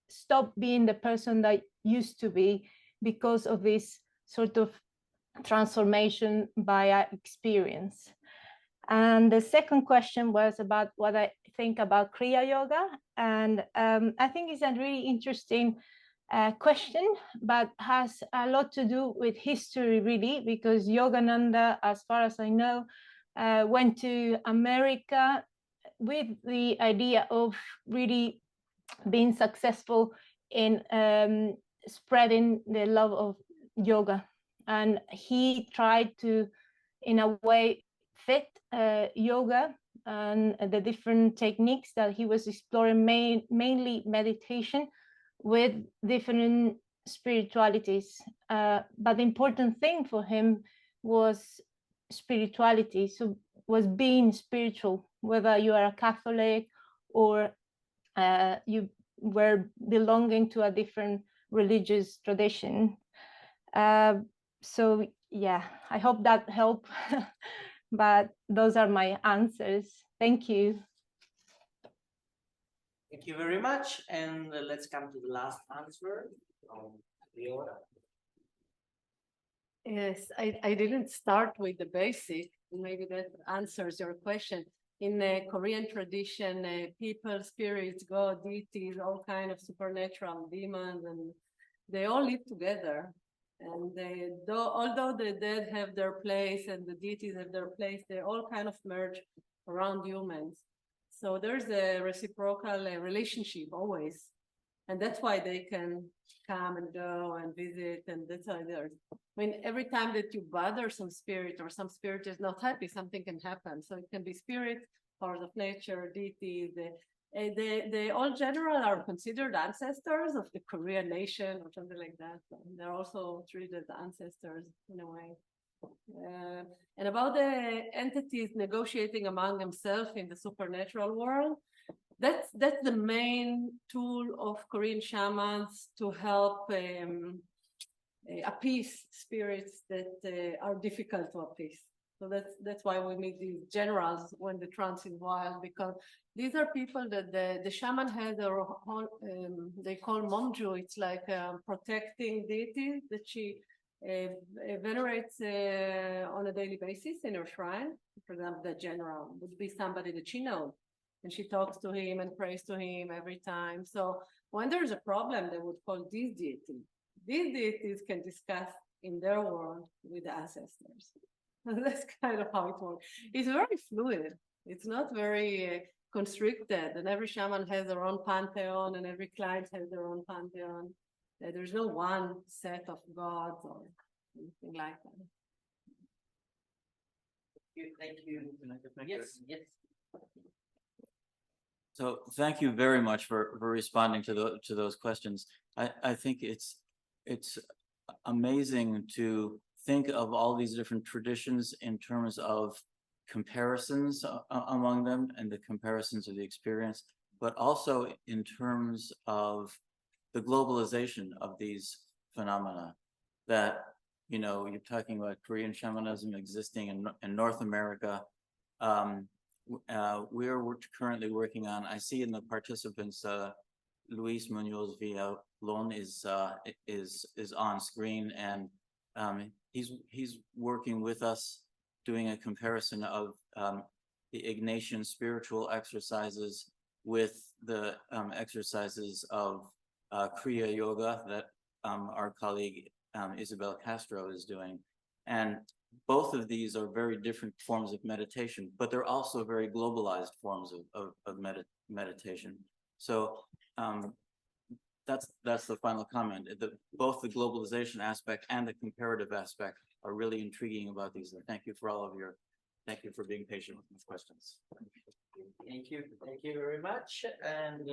stop being the person that used to be because of this sort of transformation via experience. And the second question was about what I think about Kriya Yoga. And I think it's a really interesting question, but has a lot to do with history, really, because Yogananda, as far as I know, went to America with the idea of really being successful in spreading the love of yoga. And he tried to, in a way, fit yoga and the different techniques that he was exploring, mainly meditation, with different spiritualities. But the important thing for him was spirituality. So was being spiritual, whether you are a Catholic or you were belonging to a different religious tradition. So yeah, I hope that helped. But those are my answers. Thank you. Thank you very much. And let's come to the last answer from Liora. Yes, I didn't start with the basic. Maybe that answers your question. In the Korean tradition, people, spirits, God, deities, all kind of supernatural demons, and they all live together. And although the dead have their place and the deities have their place, they all kind of merge around humans. So there's a reciprocal relationship always. And that's why they can come and go and visit. And that's why there's, I mean, every time that you bother some spirit or some spirit is not happy, something can happen. So it can be spirit, powers of nature, deities. They all general are considered ancestors of the Korean nation or something like that. They're also treated as ancestors in a way. And about the entities negotiating among themselves in the supernatural world, that's the main tool of Korean shamans to help appease spirits that are difficult to appease. So that's why we meet these generals when the trance is wild, because these are people that the shaman has their own, they call momju. It's like protecting deities that she venerates on a daily basis in her shrine. For example, the general would be somebody that she knows, and she talks to him and prays to him every time. So when there's a problem, they would call these deities. These deities can discuss in their world with the ancestors. That's kind of how it works. It's very fluid. It's not very constricted, and every shaman has their own pantheon, and every client has their own pantheon. There's no one set of gods or anything like that. Thank you. Yes, yes. So thank you very much for responding to those questions. I think it's amazing to think of all these different traditions in terms of comparisons among them and the comparisons of the experience, but also in terms of the globalization of these phenomena. That, you know, you're talking about Korean shamanism existing in North America. We're currently working on, I see in the participants, Luis Munoz Villalon is on screen, and he's working with us doing a comparison of the Ignatian spiritual exercises with the exercises of Kriya Yoga that our colleague Isabel Castro is doing. And both of these are very different forms of meditation, but they're also very globalized forms of meditation. So that's the final comment. Both the globalization aspect and the comparative aspect are really intriguing about these. And thank you for being patient with these questions. Thank you very much. And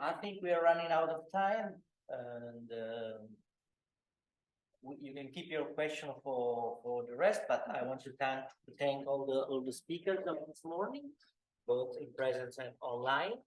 I think we are running out of time, and you can keep your question for the rest, but I want to thank all the speakers of this morning, both in presence and online.